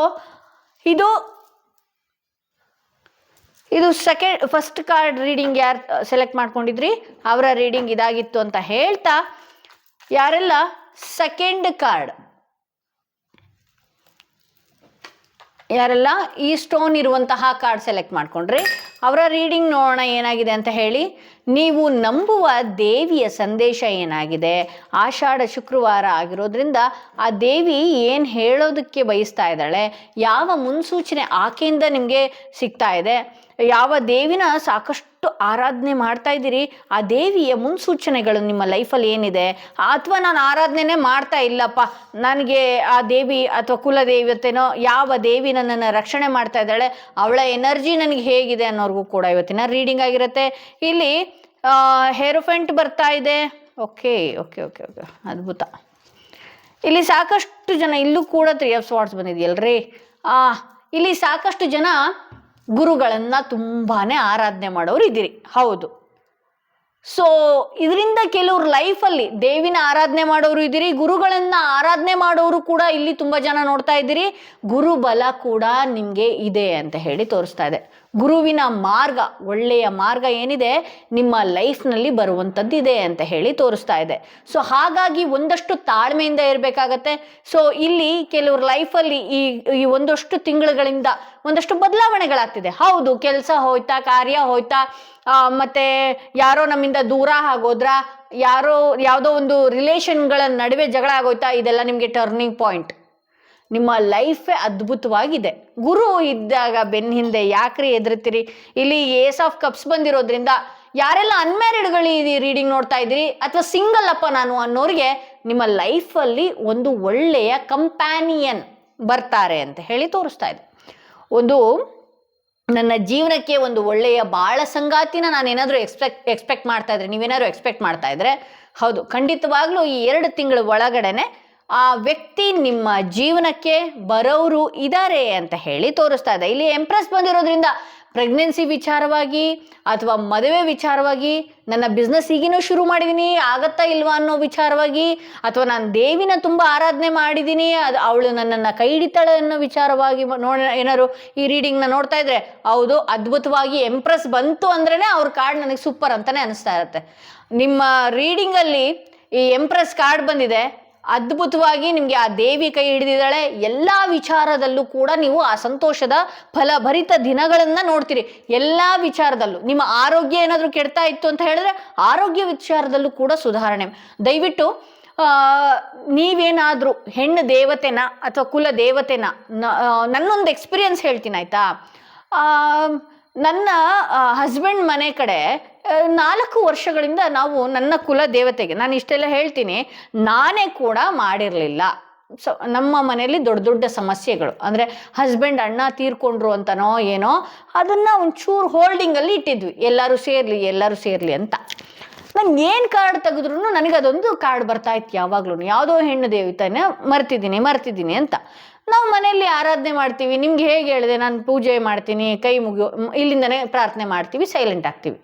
ಇದು ಫಸ್ಟ್ ಕಾರ್ಡ್ ರೀಡಿಂಗ್ ಯಾರು ಸೆಲೆಕ್ಟ್ ಮಾಡ್ಕೊಂಡಿದ್ರಿ ಅವರ ರೀಡಿಂಗ್ ಇದಾಗಿತ್ತು ಅಂತ ಹೇಳ್ತಾ, ಯಾರೆಲ್ಲ ಸೆಕೆಂಡ್ ಕಾರ್ಡ್, ಯಾರೆಲ್ಲ ಈ ಸ್ಟೋನ್ ಇರುವಂತಹ ಕಾರ್ಡ್ ಸೆಲೆಕ್ಟ್ ಮಾಡ್ಕೊಂಡ್ರಿ ಅವರ ರೀಡಿಂಗ್ ನೋಡೋಣ ಏನಾಗಿದೆ ಅಂತ ಹೇಳಿ. ನೀವು ನಂಬುವ ದೇವಿಯ ಸಂದೇಶ ಏನಾಗಿದೆ, ಆಷಾಢ ಶುಕ್ರವಾರ ಆಗಿರೋದ್ರಿಂದ ಆ ದೇವಿ ಏನು ಹೇಳೋದಕ್ಕೆ ಬಯಸ್ತಾ ಇದ್ದಾಳೆ, ಯಾವ ಮುನ್ಸೂಚನೆ ಆಕೆಯಿಂದ ನಿಮಗೆ ಸಿಗ್ತಾ ಇದೆ, ಯಾವ ದೇವಿನ ಸಾಕಷ್ಟು ಆರಾಧನೆ ಮಾಡ್ತಾ ಇದ್ದೀರಿ, ಆ ದೇವಿಯ ಮುನ್ಸೂಚನೆಗಳು ನಿಮ್ಮ ಲೈಫಲ್ಲಿ ಏನಿದೆ, ಅಥವಾ ನಾನು ಆರಾಧನೆ ಮಾಡ್ತಾ ಇಲ್ಲಪ್ಪ, ನನಗೆ ಆ ದೇವಿ ಅಥವಾ ಕುಲದೇವತೆನೋ ಯಾವ ದೇವಿ ನನ್ನನ್ನು ರಕ್ಷಣೆ ಮಾಡ್ತಾ ಇದ್ದಾಳೆ ಅವಳ ಎನರ್ಜಿ ನನಗೆ ಹೇಗಿದೆ ಅನ್ನೋರ್ಗೂ ಕೂಡ ಇವತ್ತಿನ ರೀಡಿಂಗ್ ಆಗಿರುತ್ತೆ. ಇಲ್ಲಿ ಹೇರೋಫೆಂಟ್ ಬರ್ತಾ ಇದೆ. ಓಕೆ ಓಕೆ ಓಕೆ ಓಕೆ ಅದ್ಭುತ. ಇಲ್ಲಿ ಸಾಕಷ್ಟು ಜನ, ಇಲ್ಲೂ ಕೂಡ 3 ಆಫ್ ಸ್ವಾರ್ಡ್ಸ್ ಬಂದಿದೆಯಲ್ರಿ. ಇಲ್ಲಿ ಸಾಕಷ್ಟು ಜನ ಗುರುಗಳನ್ನು ತುಂಬಾ ಆರಾಧನೆ ಮಾಡೋರು ಇದ್ದೀರಿ, ಹೌದು. ಸೊ ಇದರಿಂದ ಕೆಲವ್ರ ಲೈಫಲ್ಲಿ ದೇವಿನ ಆರಾಧನೆ ಮಾಡೋರು ಇದ್ದೀರಿ, ಗುರುಗಳನ್ನು ಆರಾಧನೆ ಮಾಡೋರು ಕೂಡ ಇಲ್ಲಿ ತುಂಬ ಜನ ನೋಡ್ತಾ ಇದ್ದೀರಿ. ಗುರುಬಲ ಕೂಡ ನಿಮಗೆ ಇದೆ ಅಂತ ಹೇಳಿ ತೋರಿಸ್ತಾ ಇದೆ. ಗುರುವಿನ ಮಾರ್ಗ, ಒಳ್ಳೆಯ ಮಾರ್ಗ ಏನಿದೆ ನಿಮ್ಮ ಲೈಫ್ನಲ್ಲಿ ಬರುವಂಥದ್ದಿದೆ ಅಂತ ಹೇಳಿ ತೋರಿಸ್ತಾ ಇದೆ. ಸೊ ಹಾಗಾಗಿ ಒಂದಷ್ಟು ತಾಳ್ಮೆಯಿಂದ ಇರಬೇಕಾಗತ್ತೆ. ಸೊ ಇಲ್ಲಿ ಕೆಲವ್ರ ಲೈಫಲ್ಲಿ ಈ ಒಂದಷ್ಟು ತಿಂಗಳುಗಳಿಂದ ಒಂದಷ್ಟು ಬದಲಾವಣೆಗಳಾಗ್ತಿದೆ, ಹೌದು. ಕೆಲಸ ಹೋಯ್ತಾ, ಕಾರ್ಯ ಹೋಯ್ತಾ, ಮತ್ತೆ ಯಾರೋ ನಮ್ಮಿಂದ ದೂರ ಆಗೋದ್ರ, ಯಾರೋ ಯಾವುದೋ ಒಂದು ರಿಲೇಷನ್ಗಳ ನಡುವೆ ಜಗಳ ಆಗೋಯ್ತಾ, ಇದೆಲ್ಲ ನಿಮಗೆ ಟರ್ನಿಂಗ್ ಪಾಯಿಂಟ್. ನಿಮ್ಮ ಲೈಫೇ ಅದ್ಭುತವಾಗಿದೆ. ಗುರು ಇದ್ದಾಗ ಬೆನ್ನ ಹಿಂದೆ ಯಾಕ್ರಿ ಎದುರುತ್ತೀರಿ? ಇಲ್ಲಿ ಏಸ್ ಆಫ್ ಕಪ್ಸ್ ಬಂದಿರೋದ್ರಿಂದ ಯಾರೆಲ್ಲ ಅನ್ಮ್ಯಾರಿಡ್ಗಳು ಈ ರೀಡಿಂಗ್ ನೋಡ್ತಾ ಇದ್ದೀರಿ ಅಥವಾ ಸಿಂಗಲ್ ಅಪ್ಪ ನಾನು ಅನ್ನೋರಿಗೆ ನಿಮ್ಮ ಲೈಫಲ್ಲಿ ಒಂದು ಒಳ್ಳೆಯ ಕಂಪ್ಯಾನಿಯನ್ ಬರ್ತಾರೆ ಅಂತ ಹೇಳಿ ತೋರಿಸ್ತಾ ಇದೆ. ಒಂದು ನನ್ನ ಜೀವನಕ್ಕೆ ಒಂದು ಒಳ್ಳೆಯ ಬಾಳ ಸಂಗಾತಿನ ನಾನೇನಾದರೂ ಎಕ್ಸ್ಪೆಕ್ಟ್ ಮಾಡ್ತಾ ಇದ್ರೆ, ನೀವೇನಾದ್ರು ಎಕ್ಸ್ಪೆಕ್ಟ್ ಮಾಡ್ತಾ ಇದ್ರೆ, ಹೌದು, ಖಂಡಿತವಾಗ್ಲೂ ಈ 2 ತಿಂಗಳ ಒಳಗಡೆನೆ ಆ ವ್ಯಕ್ತಿ ನಿಮ್ಮ ಜೀವನಕ್ಕೆ ಬರೋರು ಇದ್ದಾರೆ ಅಂತ ಹೇಳಿ ತೋರಿಸ್ತಾ ಇದೆ. ಇಲ್ಲಿ ಎಂಪ್ರೆಸ್ ಬಂದಿರೋದ್ರಿಂದ ಪ್ರೆಗ್ನೆನ್ಸಿ ವಿಚಾರವಾಗಿ ಅಥವಾ ಮದುವೆ ವಿಚಾರವಾಗಿ, ನನ್ನ ಬಿಸ್ನೆಸ್ ಈಗಿನೂ ಶುರು ಮಾಡಿದ್ದೀನಿ ಆಗತ್ತಾ ಇಲ್ವಾ ಅನ್ನೋ ವಿಚಾರವಾಗಿ, ಅಥವಾ ನಾನು ದೇವಿನ ತುಂಬ ಆರಾಧನೆ ಮಾಡಿದ್ದೀನಿ ಅವಳು ನನ್ನನ್ನು ಕೈ ಹಿಡಿತಾಳೆ ಅನ್ನೋ ವಿಚಾರವಾಗಿ ಏನಾದ್ರು ಈ ರೀಡಿಂಗ್ನ ನೋಡ್ತಾ ಇದ್ರೆ, ಹೌದು, ಅದ್ಭುತವಾಗಿ ಎಂಪ್ರೆಸ್ ಬಂತು ಅಂದ್ರೇ ಅವ್ರ ಕಾರ್ಡ್ ನನಗೆ ಸೂಪರ್ ಅಂತಾನೆ ಅನಿಸ್ತಾ ಇರುತ್ತೆ. ನಿಮ್ಮ ರೀಡಿಂಗಲ್ಲಿ ಈ ಎಂಪ್ರೆಸ್ ಕಾರ್ಡ್ ಬಂದಿದೆ, ಅದ್ಭುತವಾಗಿ ನಿಮಗೆ ಆ ದೇವಿ ಕೈ ಹಿಡಿದಿದ್ದಾಳೆ. ಎಲ್ಲ ವಿಚಾರದಲ್ಲೂ ಕೂಡ ನೀವು ಆ ಸಂತೋಷದ ಫಲಭರಿತ ದಿನಗಳನ್ನ ನೋಡ್ತೀರಿ. ಎಲ್ಲ ವಿಚಾರದಲ್ಲೂ ನಿಮ್ಮ ಆರೋಗ್ಯ ಏನಾದರೂ ಕೆಡ್ತಾ ಇತ್ತು ಅಂತ ಹೇಳಿದ್ರೆ ಆರೋಗ್ಯ ವಿಚಾರದಲ್ಲೂ ಕೂಡ ಸುಧಾರಣೆ. ದಯವಿಟ್ಟು ನೀವೇನಾದರೂ ಹೆಣ್ಣು ದೇವತೆನ ಅಥವಾ ಕುಲ ದೇವತೆನ, ನನ್ನೊಂದು ಎಕ್ಸ್ಪೀರಿಯನ್ಸ್ ಹೇಳ್ತೀನಿ ಆಯ್ತಾ. ನನ್ನ ಹಸ್ಬೆಂಡ್ ಮನೆ ಕಡೆ 4 ವರ್ಷಗಳಿಂದ ನಾವು ನನ್ನ ಕುಲ ದೇವತೆಗೆ, ನಾನು ಇಷ್ಟೆಲ್ಲ ಹೇಳ್ತೀನಿ, ನಾನೇ ಕೂಡ ಮಾಡಿರಲಿಲ್ಲ. ಸೊ ನಮ್ಮ ಮನೆಯಲ್ಲಿ ದೊಡ್ಡ ದೊಡ್ಡ ಸಮಸ್ಯೆಗಳು ಅಂದರೆ ಹಸ್ಬೆಂಡ್ ಅಣ್ಣ ತೀರ್ಕೊಂಡ್ರು ಅಂತನೋ ಏನೋ, ಅದನ್ನು ಒಂಚೂರು ಹೋಲ್ಡಿಂಗಲ್ಲಿ ಇಟ್ಟಿದ್ವಿ, ಎಲ್ಲರೂ ಸೇರಲಿ ಅಂತ. ನಾನು ಏನು ಕಾರ್ಡ್ ತೆಗೆದ್ರೂ ನನಗೆ ಅದೊಂದು ಕಾರ್ಡ್ ಬರ್ತಾ ಇತ್ತು ಯಾವಾಗ್ಲೂ, ಯಾವುದೋ ಹೆಣ್ಣು ದೇವತೆನ ಮರ್ತಿದ್ದೀನಿ ಅಂತ. ನಾವು ಮನೆಯಲ್ಲಿ ಆರಾಧನೆ ಮಾಡ್ತೀವಿ, ನಿಮ್ಗೆ ಹೇಗೆ ಹೇಳಿದೆ, ನಾನು ಪೂಜೆ ಮಾಡ್ತೀನಿ, ಕೈ ಮುಗಿಯೋ ಇಲ್ಲಿಂದನೇ ಪ್ರಾರ್ಥನೆ ಮಾಡ್ತೀವಿ, ಸೈಲೆಂಟ್ ಆಗ್ತೀವಿ.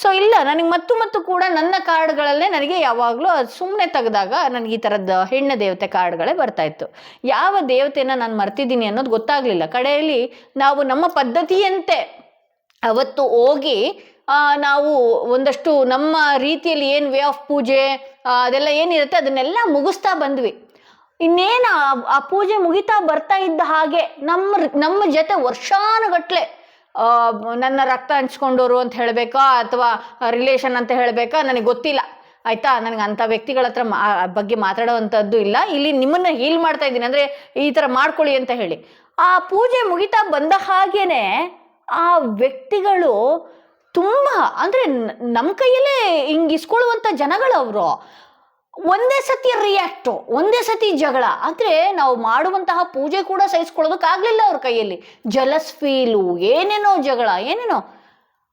ಸೊ ಇಲ್ಲ, ನನಗೆ ಮತ್ತು ಕೂಡ ನನ್ನ ಕಾರ್ಡ್ಗಳಲ್ಲೇ ನನಗೆ ಯಾವಾಗಲೂ ಅದು ಸುಮ್ಮನೆ ತೆಗೆದಾಗ ನನಗೆ ಈ ಥರದ ಹೆಣ್ಣು ದೇವತೆ ಕಾರ್ಡ್ಗಳೇ ಬರ್ತಾ ಇತ್ತು. ಯಾವ ದೇವತೆನ ನಾನು ಮರ್ತಿದ್ದೀನಿ ಅನ್ನೋದು ಗೊತ್ತಾಗಲಿಲ್ಲ. ಕಡೆಯಲ್ಲಿ ನಾವು ನಮ್ಮ ಪದ್ಧತಿಯಂತೆ ಅವತ್ತು ಹೋಗಿ ನಾವು ಒಂದಷ್ಟು ನಮ್ಮ ರೀತಿಯಲ್ಲಿ ಏನು ವೇ ಆಫ್ ಪೂಜೆ ಅದೆಲ್ಲ ಏನಿರುತ್ತೆ ಅದನ್ನೆಲ್ಲ ಮುಗಿಸ್ತಾ ಬಂದ್ವಿ. ಇನ್ನೇನು ಆ ಪೂಜೆ ಮುಗಿತಾ ಬರ್ತಾ ಇದ್ದ ಹಾಗೆ ನಮ್ಮ ಜೊತೆ ವರ್ಷಾನುಗಟ್ಲೆ ನನ್ನ ರಕ್ತ ಹಂಚ್ಕೊಂಡವರು ಅಂತ ಹೇಳಬೇಕಾ ಅಥವಾ ರಿಲೇಷನ್ ಅಂತ ಹೇಳಬೇಕಾ ನನಗೆ ಗೊತ್ತಿಲ್ಲ ಆಯ್ತಾ. ನನಗೆ ಅಂಥ ವ್ಯಕ್ತಿಗಳ ಹತ್ರ ಬಗ್ಗೆ ಮಾತಾಡೋವಂಥದ್ದು ಇಲ್ಲ. ಇಲ್ಲಿ ನಿಮ್ಮನ್ನ ಹೀಲ್ ಮಾಡ್ತಾ ಇದ್ದೀನಿ ಅಂದರೆ ಈ ಥರ ಮಾಡ್ಕೊಳ್ಳಿ ಅಂತ ಹೇಳಿ. ಆ ಪೂಜೆ ಮುಗಿತಾ ಬಂದ ಹಾಗೇನೆ ಆ ವ್ಯಕ್ತಿಗಳು ತುಂಬ ಅಂದರೆ ನಮ್ಮ ಕೈಯಲ್ಲೇ ಹಿಂಗೆ ಇಸ್ಕೊಳ್ಳುವಂಥ ಜನಗಳು ಅವರು. ಒಂದೇ ಸತಿ ರಿಯಾಕ್ಟು, ಒಂದೇ ಸತಿ ಜಗಳ. ಅಂದರೆ ನಾವು ಮಾಡುವಂತಹ ಪೂಜೆ ಕೂಡ ಸಹಿಸ್ಕೊಳ್ಳೋದಕ್ಕಾಗಲಿಲ್ಲ ಅವ್ರ ಕೈಯಲ್ಲಿ. ಜಲಸ್ ಫೀಲು, ಏನೇನೋ ಜಗಳ, ಏನೇನೋ.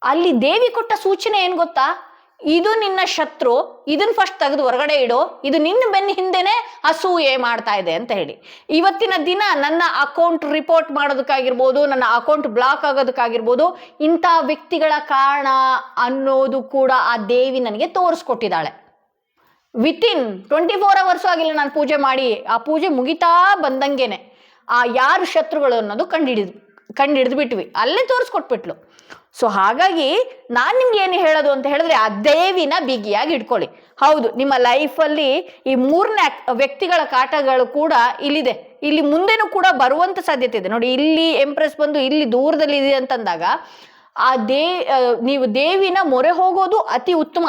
ಅಲ್ಲಿ ದೇವಿ ಕೊಟ್ಟ ಸೂಚನೆ ಏನು ಗೊತ್ತಾ, ಇದು ನಿನ್ನ ಶತ್ರು, ಇದನ್ನ ಫಸ್ಟ್ ತೆಗೆದು ಹೊರಗಡೆ ಇಡು, ಇದು ನಿನ್ನ ಬೆನ್ನ ಹಿಂದೆನೆ ಅಸೂಯೆ ಮಾಡ್ತಾ ಇದೆ ಅಂತ ಹೇಳಿ. ಇವತ್ತಿನ ದಿನ ನನ್ನ ಅಕೌಂಟ್ ರಿಪೋರ್ಟ್ ಮಾಡೋದಕ್ಕಾಗಿರ್ಬೋದು, ನನ್ನ ಅಕೌಂಟ್ ಬ್ಲಾಕ್ ಆಗೋದಕ್ಕಾಗಿರ್ಬೋದು, ಇಂಥ ವ್ಯಕ್ತಿಗಳ ಕಾರಣ ಅನ್ನೋದು ಕೂಡ ಆ ದೇವಿ ನನಗೆ ತೋರಿಸ್ಕೊಟ್ಟಿದ್ದಾಳೆ. ವಿತಿನ್ 24 ಅವರ್ಸು ಆಗಿಲ್ಲ ನಾನು ಪೂಜೆ ಮಾಡಿ, ಆ ಪೂಜೆ ಮುಗಿತಾ ಬಂದಂಗೆನೆ ಆ ಯಾರು ಶತ್ರುಗಳು ಅನ್ನೋದು ಕಂಡಿಡಿದು ಬಿಟ್ವಿ, ಅಲ್ಲೇ ತೋರಿಸ್ಕೊಟ್ಬಿಟ್ಲು. ಸೊ ಹಾಗಾಗಿ ನಾನು ನಿಮ್ಗೆ ಏನು ಹೇಳೋದು ಅಂತ ಹೇಳಿದ್ರೆ, ಆ ದೇವಿನ ಬಿಗಿಯಾಗಿ ಇಟ್ಕೊಳ್ಳಿ. ಹೌದು, ನಿಮ್ಮ ಲೈಫಲ್ಲಿ ಈ 3ನೇ ವ್ಯಕ್ತಿಗಳ ಕಾಟಗಳು ಕೂಡ ಇಲ್ಲಿದೆ, ಇಲ್ಲಿ ಮುಂದೆನೂ ಕೂಡ ಬರುವಂಥ ಸಾಧ್ಯತೆ ಇದೆ. ನೋಡಿ, ಇಲ್ಲಿ ಎಂಪ್ರೆಸ್ ಬಂದು ಇಲ್ಲಿ ದೂರದಲ್ಲಿ ಇದೆ ಅಂತಂದಾಗ ಆ ನೀವು ದೇವಿನ ಮೊರೆ ಹೋಗೋದು ಅತಿ ಉತ್ತಮ.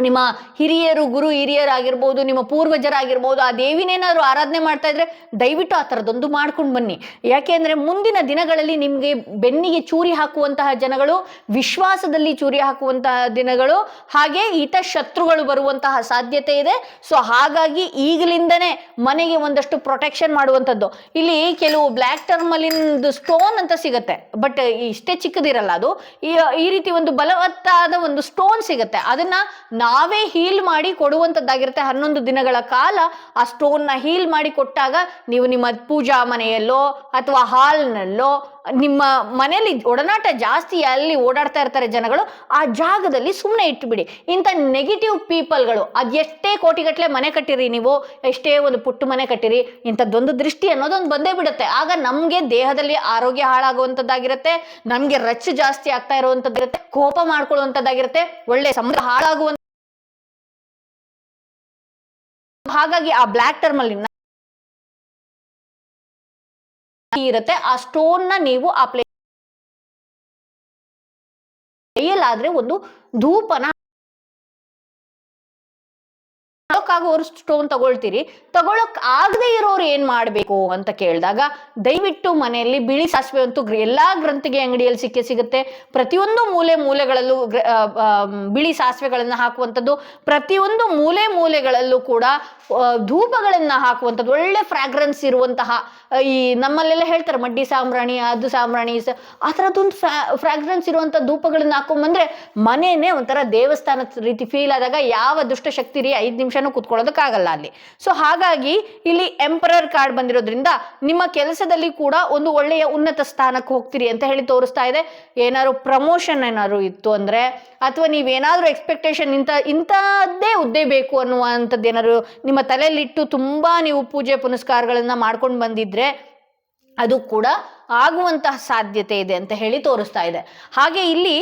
ನಿಮ್ಮ ಹಿರಿಯರು, ಗುರು ಹಿರಿಯರಾಗಿರ್ಬೋದು, ನಿಮ್ಮ ಪೂರ್ವಜರಾಗಿರ್ಬೋದು, ಆ ದೇವಿನೇನಾದ್ರು ಆರಾಧನೆ ಮಾಡ್ತಾ ಇದ್ರೆ ದಯವಿಟ್ಟು ಆ ಥರದೊಂದು ಮಾಡ್ಕೊಂಡು ಬನ್ನಿ. ಯಾಕೆಂದರೆ ಮುಂದಿನ ದಿನಗಳಲ್ಲಿ ನಿಮಗೆ ಬೆನ್ನಿಗೆ ಚೂರಿ ಹಾಕುವಂತಹ ಜನಗಳು, ವಿಶ್ವಾಸದಲ್ಲಿ ಚೂರಿ ಹಾಕುವಂತಹ ದಿನಗಳು, ಹಾಗೆ ಶತ್ರುಗಳು ಬರುವಂತಹ ಸಾಧ್ಯತೆ ಇದೆ. ಸೊ ಹಾಗಾಗಿ ಈಗಲಿಂದನೇ ಮನೆಗೆ ಒಂದಷ್ಟು ಪ್ರೊಟೆಕ್ಷನ್ ಮಾಡುವಂಥದ್ದು. ಇಲ್ಲಿ ಕೆಲವು ಬ್ಲ್ಯಾಕ್ ಟರ್ಮಲಿಂದು ಸ್ಟೋನ್ ಅಂತ ಸಿಗುತ್ತೆ, ಬಟ್ ಇಷ್ಟೇ ಚಿಕ್ಕದಿರಲ್ಲ ಅದು. ಈ ರೀತಿ ಒಂದು ಬಲವತ್ತಾದ ಒಂದು ಸ್ಟೋನ್ ಸಿಗುತ್ತೆ, ಅದನ್ನ ನಾವೇ ಹೀಲ್ ಮಾಡಿ ಕೊಡುವಂಥದ್ದಾಗಿರುತ್ತೆ. 11 ದಿನಗಳ ಕಾಲ ಆ ಸ್ಟೋನ್ನ ಹೀಲ್ ಮಾಡಿ ಕೊಟ್ಟಾಗ ನೀವು ನಿಮ್ಮ ಪೂಜಾ ಮನೆಯಲ್ಲೋ ಅಥವಾ ಹಾಲ್ನಲ್ಲೋ, ನಿಮ್ಮ ಮನೆಯಲ್ಲಿ ಒಡನಾಟ ಜಾಸ್ತಿ ಅಲ್ಲಿ ಓಡಾಡ್ತಾ ಇರ್ತಾರೆ ಜನಗಳು, ಆ ಜಾಗದಲ್ಲಿ ಸುಮ್ಮನೆ ಇಟ್ಟುಬಿಡಿ. ಇಂಥ ನೆಗೆಟಿವ್ ಪೀಪಲ್ಗಳು, ಅದೆಷ್ಟೇ ಕೋಟಿಗಟ್ಟಲೆ ಮನೆ ಕಟ್ಟಿರಿ, ನೀವು ಎಷ್ಟೇ ಒಂದು ಪುಟ್ಟ ಮನೆ ಕಟ್ಟಿರಿ, ಇಂಥದ್ದೊಂದು ದೃಷ್ಟಿ ಅನ್ನೋದೊಂದು ಬಂದೇ ಬಿಡುತ್ತೆ. ಆಗ ನಮಗೆ ದೇಹದಲ್ಲಿ ಆರೋಗ್ಯ ಹಾಳಾಗುವಂಥದ್ದಾಗಿರುತ್ತೆ, ನಮಗೆ ರಚ್ಚು ಜಾಸ್ತಿ ಆಗ್ತಾ ಇರುವಂಥದ್ದಿರುತ್ತೆ, ಕೋಪ ಮಾಡ್ಕೊಳ್ಳುವಂಥದ್ದಾಗಿರುತ್ತೆ, ಒಳ್ಳೆ ಸಂಬಂಧ ಹಾಳಾಗುವಂಥ. ಹಾಗಾಗಿ ಆ ಬ್ಲ್ಯಾಕ್ ಟರ್ಮಲ್ಲಿ ಇರುತ್ತೆ, ಆ ಸ್ಟೋನ್ನ ನೀವು ಆ ಪ್ಲೇಯಲ್ಲಾದ್ರೆ ಒಂದು ಧೂಪನ ತಗೊಳಕ್ಕಾಗೋರು ಸ್ಟೋನ್ ತಗೊಳ್ತೀರಿ, ತಗೊಳಕ್ ಆಗದೆ ಇರೋರು ಏನ್ ಮಾಡ್ಬೇಕು ಅಂತ ಕೇಳಿದಾಗ ದಯವಿಟ್ಟು ಮನೆಯಲ್ಲಿ ಬಿಳಿ ಸಾಸಿವೆ ಅಂತೂ ಎಲ್ಲಾ ಗ್ರಂಥಿಗೆ ಅಂಗಡಿಯಲ್ಲಿ ಸಿಗುತ್ತೆ. ಪ್ರತಿಯೊಂದು ಮೂಲೆಗಳಲ್ಲೂ ಬಿಳಿ ಸಾಸಿವೆಗಳನ್ನ ಹಾಕುವಂಥದ್ದು, ಪ್ರತಿಯೊಂದು ಮೂಲೆಗಳಲ್ಲೂ ಕೂಡ ಧೂಪಗಳನ್ನ ಹಾಕುವಂಥದ್ದು, ಒಳ್ಳೆ ಫ್ರಾಗ್ರೆನ್ಸ್ ಇರುವಂತಹ, ಈ ನಮ್ಮಲ್ಲೆಲ್ಲ ಹೇಳ್ತಾರೆ ಮಡ್ಡಿ ಸಾಂಬ್ರಾಣಿ, ಅದು ಸಾಂಬ್ರಾಣಿ, ಆ ಥರದ್ದೊಂದು ಫ್ರಾಗ್ರೆನ್ಸ್ ಇರುವಂತ ಧೂಪಗಳನ್ನ ಹಾಕೊಂಡ್ಬಂದ್ರೆ ಮನೆಯೇ ಒಂಥರ ದೇವಸ್ಥಾನದ ರೀತಿ ಫೀಲ್ ಆದಾಗ ಯಾವ ದುಷ್ಟಶಕ್ತಿ ರೀ 5 ನಿಮಿಷನೂ ಕುತ್ಕೊಳ್ಳೋದಕ್ಕಾಗಲ್ಲ ಅಲ್ಲಿ. ಸೊ ಹಾಗಾಗಿ ಇಲ್ಲಿ ಎಂಪರರ್ ಕಾರ್ಡ್ ಬಂದಿರೋದ್ರಿಂದ ನಿಮ್ಮ ಕೆಲಸದಲ್ಲಿ ಕೂಡ ಒಂದು ಒಳ್ಳೆಯ ಉನ್ನತ ಸ್ಥಾನಕ್ಕೆ ಹೋಗ್ತೀರಿ ಅಂತ ಹೇಳಿ ತೋರಿಸ್ತಾ ಇದೆ. ಏನಾದ್ರು ಪ್ರಮೋಷನ್ ಏನಾದ್ರು ಇತ್ತು ಅಂದ್ರೆ, ಅಥವಾ ನೀವೇನಾದ್ರೂ ಎಕ್ಸ್ಪೆಕ್ಟೇಷನ್ ಇಂಥದ್ದೇ ಹುದ್ದೆ ಬೇಕು ಅನ್ನುವಂಥದ್ದು ಏನಾದ್ರು ನಿಮ್ಮ ತಲೆಯಲ್ಲಿಟ್ಟು ತುಂಬಾ ನೀವು ಪೂಜೆ ಪುನಸ್ಕಾರಗಳನ್ನ ಮಾಡ್ಕೊಂಡು ಬಂದಿದ್ರೆ ಅದು ಕೂಡ ಆಗುವಂತಹ ಸಾಧ್ಯತೆ ಇದೆ ಅಂತ ಹೇಳಿ ತೋರಿಸ್ತಾ ಇದೆ. ಹಾಗೆ ಇಲ್ಲಿ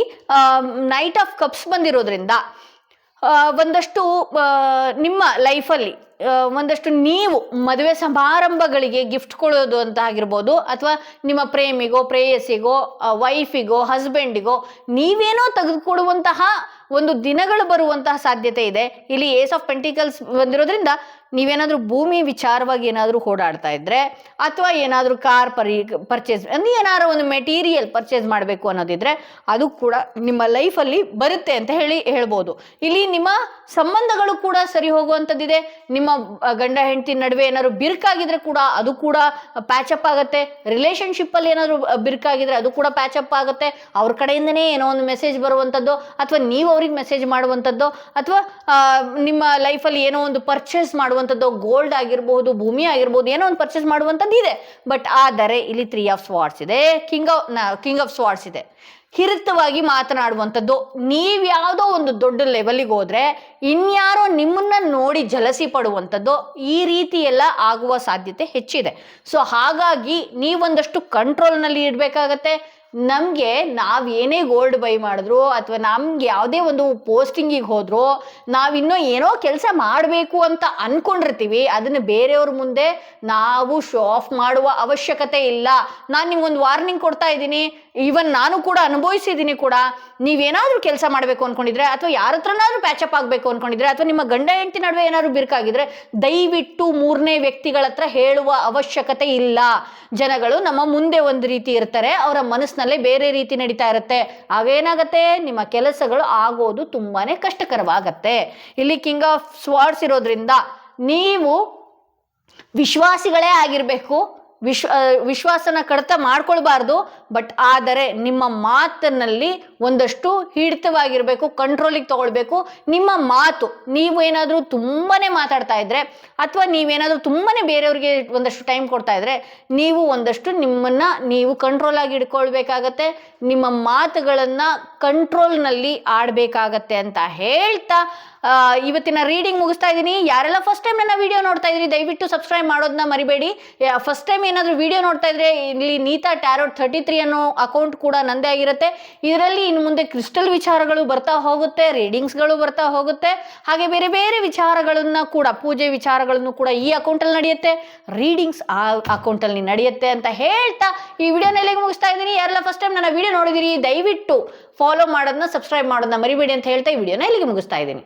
ನೈಟ್ ಆಫ್ ಕಪ್ಸ್ ಬಂದಿರೋದ್ರಿಂದ ಒಂದಷ್ಟು ನಿಮ್ಮ ಲೈಫಲ್ಲಿ ಒಂದಷ್ಟು ನೀವು ಮದುವೆ ಸಮಾರಂಭಗಳಿಗೆ ಗಿಫ್ಟ್ ಕೊಡೋದು ಅಂತ ಆಗಿರ್ಬೋದು, ಅಥವಾ ನಿಮ್ಮ ಪ್ರೇಮಿಗೋ, ಪ್ರೇಯಸಿಗೋ, ವೈಫಿಗೋ, ಹಸ್ಬೆಂಡಿಗೋ ನೀವೇನೋ ತೆಗೆದುಕೊಡುವಂತಹ ಒಂದು ದಿನಗಳು ಬರುವಂತಹ ಸಾಧ್ಯತೆ ಇದೆ. ಇಲ್ಲಿ ಏಸ್ ಆಫ್ ಪೆಂಟಿಕಲ್ಸ್ ಬಂದಿರೋದ್ರಿಂದ ನೀವೇನಾದ್ರೂ ಭೂಮಿ ವಿಚಾರವಾಗಿ ಏನಾದರೂ ಓಡಾಡ್ತಾ ಇದ್ರೆ, ಅಥವಾ ಏನಾದರೂ ಕಾರ್ ಪರ್ಚೇಸ್ ಅಂದ್ರೆ ಏನಾದ್ರು ಒಂದು ಮೆಟೀರಿಯಲ್ ಪರ್ಚೇಸ್ ಮಾಡಬೇಕು ಅನ್ನೋದಿದ್ರೆ ಅದು ಕೂಡ ನಿಮ್ಮ ಲೈಫಲ್ಲಿ ಬರುತ್ತೆ ಅಂತ ಹೇಳ್ಬೋದು. ಇಲ್ಲಿ ನಿಮ್ಮ ಸಂಬಂಧಗಳು ಕೂಡ ಸರಿ ಹೋಗುವಂಥದ್ದಿದೆ. ನಿಮ್ಮ ಗಂಡ ಹೆಂಡತಿ ನಡುವೆ ಏನಾದ್ರು ಬಿರುಕಾಗಿದ್ರೆ ಕೂಡ ಅದು ಕೂಡ ಪ್ಯಾಚಪ್ ಆಗುತ್ತೆ. ರಿಲೇಶನ್ಶಿಪ್ ಅಲ್ಲಿ ಏನಾದ್ರು ಬಿರುಕಾಗಿದ್ರೆ ಅದು ಕೂಡ ಪ್ಯಾಚಪ್ ಆಗುತ್ತೆ. ಅವ್ರ ಕಡೆಯಿಂದನೇ ಏನೋ ಒಂದು ಮೆಸೇಜ್ ಬರುವಂಥದ್ದು, ಅಥವಾ ನೀವು ಅವ್ರಿಗೆ ಮೆಸೇಜ್ ಮಾಡುವಂಥದ್ದು, ಅಥವಾ ನಿಮ್ಮ ಲೈಫಲ್ಲಿ ಏನೋ ಒಂದು ಪರ್ಚೇಸ್ ಮಾಡುವಂಥದ್ದು, ಗೋಲ್ಡ್ ಆಗಿರ್ಬೋದು, ಭೂಮಿ ಆಗಿರ್ಬೋದು, ಏನೋ ಒಂದು ಪರ್ಚೇಸ್ ಮಾಡುವಂಥದ್ದು ಇದೆ. ಬಟ್ ಆದರೆ ಇಲ್ಲಿ 3 ಆಫ್ ಸ್ವಾರ್ಡ್ಸ್ ಇದೆ, ಕಿಂಗ್ ಆಫ್ ಸ್ವಾರ್ಡ್ಸ್ ಇದೆ. ಹಿರಿತವಾಗಿ ಮಾತನಾಡುವಂಥದ್ದು. ನೀವ್ಯಾವುದೋ ಒಂದು ದೊಡ್ಡ ಲೆವೆಲ್ಗೆ ಹೋದ್ರೆ ಇನ್ಯಾರೋ ನಿಮ್ಮನ್ನ ನೋಡಿ ಜಲಸಿ ಪಡುವಂಥದ್ದು, ಈ ರೀತಿ ಎಲ್ಲ ಆಗುವ ಸಾಧ್ಯತೆ ಹೆಚ್ಚಿದೆ. ಸೊ ಹಾಗಾಗಿ ನೀವೊಂದಷ್ಟು ಕಂಟ್ರೋಲ್ನಲ್ಲಿ ಇಡಬೇಕಾಗತ್ತೆ. ನಮಗೆ ನಾವೇನೇ ಗೋಲ್ಡ್ ಬೈ ಮಾಡಿದ್ರು, ಅಥವಾ ನಮ್ಗೆ ಯಾವುದೇ ಒಂದು ಪೋಸ್ಟಿಂಗಿಗೆ ಹೋದ್ರು, ನಾವಿನ್ನೂ ಏನೋ ಕೆಲಸ ಮಾಡಬೇಕು ಅಂತ ಅನ್ಕೊಂಡಿರ್ತೀವಿ, ಅದನ್ನು ಬೇರೆಯವ್ರ ಮುಂದೆ ನಾವು ಶೋ ಆಫ್ ಮಾಡುವ ಅವಶ್ಯಕತೆ ಇಲ್ಲ. ನಾನು ನಿಮ್ಗೊಂದು ವಾರ್ನಿಂಗ್ ಕೊಡ್ತಾ ಇದ್ದೀನಿ, ಈವನ್ ನಾನು ಕೂಡ ಅನುಭವಿಸಿದ್ದೀನಿ ಕೂಡ. ನೀವೇನಾದ್ರೂ ಕೆಲಸ ಮಾಡಬೇಕು ಅನ್ಕೊಂಡಿದ್ರೆ, ಅಥವಾ ಯಾರ ಹತ್ರನಾದ್ರೂ ಪ್ಯಾಚಪ್ ಆಗಬೇಕು ಅನ್ಕೊಂಡಿದ್ರೆ, ಅಥವಾ ನಿಮ್ಮ ಗಂಡ ಹೆಂಡತಿ ನಡುವೆ ಏನಾದ್ರು ಬಿರುಕಾಗಿದ್ರೆ ದಯವಿಟ್ಟು 3ನೇ ವ್ಯಕ್ತಿಗಳ ಹತ್ರ ಹೇಳುವ ಅವಶ್ಯಕತೆ ಇಲ್ಲ. ಜನಗಳು ನಮ್ಮ ಮುಂದೆ ಒಂದು ರೀತಿ ಇರ್ತಾರೆ, ಅವರ ಮನಸ್ಸಿನಲ್ಲೇ ಬೇರೆ ರೀತಿ ನಡೀತಾ ಇರುತ್ತೆ. ಅವೇನಾಗತ್ತೆ, ನಿಮ್ಮ ಕೆಲಸಗಳು ಆಗೋದು ತುಂಬಾನೇ ಕಷ್ಟಕರವಾಗತ್ತೆ. ಇಲ್ಲಿ ಕಿಂಗ್ ಆಫ್ ಸ್ವಾರ್ಡ್ಸ್ ಇರೋದ್ರಿಂದ ನೀವು ವಿಶ್ವಾಸಿಗಳೇ ಆಗಿರ್ಬೇಕು. ವಿಶ್ವಾಸನ ಕಡಿತ ಮಾಡ್ಕೊಳ್ಬಾರ್ದು. ಬಟ್ ಆದರೆ ನಿಮ್ಮ ಮಾತಿನಲ್ಲಿ ಒಂದಷ್ಟು ಹಿಡಿತವಾಗಿರ್ಬೇಕು, ಕಂಟ್ರೋಲಿಗೆ ತಗೊಳ್ಬೇಕು. ನಿಮ್ಮ ಮಾತು, ನೀವು ಏನಾದರೂ ತುಂಬಾನೇ ಮಾತಾಡ್ತಾ ಇದ್ರೆ, ಅಥವಾ ನೀವೇನಾದ್ರೂ ತುಂಬಾನೇ ಬೇರೆಯವ್ರಿಗೆ ಒಂದಷ್ಟು ಟೈಮ್ ಕೊಡ್ತಾ ಇದ್ರೆ, ನೀವು ಒಂದಷ್ಟು ನಿಮ್ಮನ್ನ ನೀವು ಕಂಟ್ರೋಲ್ ಆಗಿ ಇಟ್ಕೊಳ್ಬೇಕಾಗತ್ತೆ. ನಿಮ್ಮ ಮಾತುಗಳನ್ನ ಕಂಟ್ರೋಲ್ನಲ್ಲಿ ಆಡ್ಬೇಕಾಗತ್ತೆ ಅಂತ ಹೇಳ್ತಾ ಇವತ್ತಿನ ರೀಡಿಂಗ್ ಮುಗಿಸ್ತಾ ಇದ್ದೀನಿ. ಯಾರೆಲ್ಲ ಫಸ್ಟ್ ಟೈಮ್ ನನ್ನ ವಿಡಿಯೋ ನೋಡ್ತಾ ಇದ್ರಿ ದಯವಿಟ್ಟು ಸಬ್ಸ್ಕ್ರೈಬ್ ಮಾಡೋದನ್ನ ಮರಿಬೇಡಿ. ಫಸ್ಟ್ ಟೈಮ್ ಏನಾದರೂ ವಿಡಿಯೋ ನೋಡ್ತಾ ಇದ್ರೆ ಇಲ್ಲಿ ನೀತಾ ಟ್ಯಾರೋಟ್ 33 ಅನ್ನೋ ಅಕೌಂಟ್ ಕೂಡ ನಂದೇ ಆಗಿರುತ್ತೆ. ಇದರಲ್ಲಿ ಇನ್ನು ಮುಂದೆ ಕ್ರಿಸ್ಟಲ್ ವಿಚಾರಗಳು ಬರ್ತಾ ಹೋಗುತ್ತೆ, ರೀಡಿಂಗ್ಸ್ಗಳು ಬರ್ತಾ ಹೋಗುತ್ತೆ. ಹಾಗೆ ಬೇರೆ ಬೇರೆ ವಿಚಾರಗಳನ್ನ ಕೂಡ, ಪೂಜೆ ವಿಚಾರಗಳನ್ನು ಕೂಡ ಈ ಅಕೌಂಟಲ್ಲಿ ನಡೆಯುತ್ತೆ, ರೀಡಿಂಗ್ಸ್ ಆ ಅಕೌಂಟಲ್ಲಿ ನಡೆಯುತ್ತೆ ಅಂತ ಹೇಳ್ತಾ ಈ ವಿಡಿಯೋನ ಎಲ್ಲಿಗೆ ಮುಗಿಸ್ತಾ ಇದ್ದೀನಿ. ಯಾರೆಲ್ಲ ಫಸ್ಟ್ ಟೈಮ್ ನನ್ನ ವಿಡಿಯೋ ನೋಡಿದಿರಿ ದಯವಿಟ್ಟು ಫಾಲೋ ಮಾಡೋದನ್ನ, ಸಬ್ಸ್ಕ್ರೈಬ್ ಮಾಡೋದನ್ನ ಮರಿಬೇಡಿ ಅಂತ ಹೇಳ್ತಾ ಈ ವಿಡಿಯೋನ ಎಲ್ಲಿಗೆ ಮುಗಿಸ್ತಾ ಇದ್ದೀನಿ.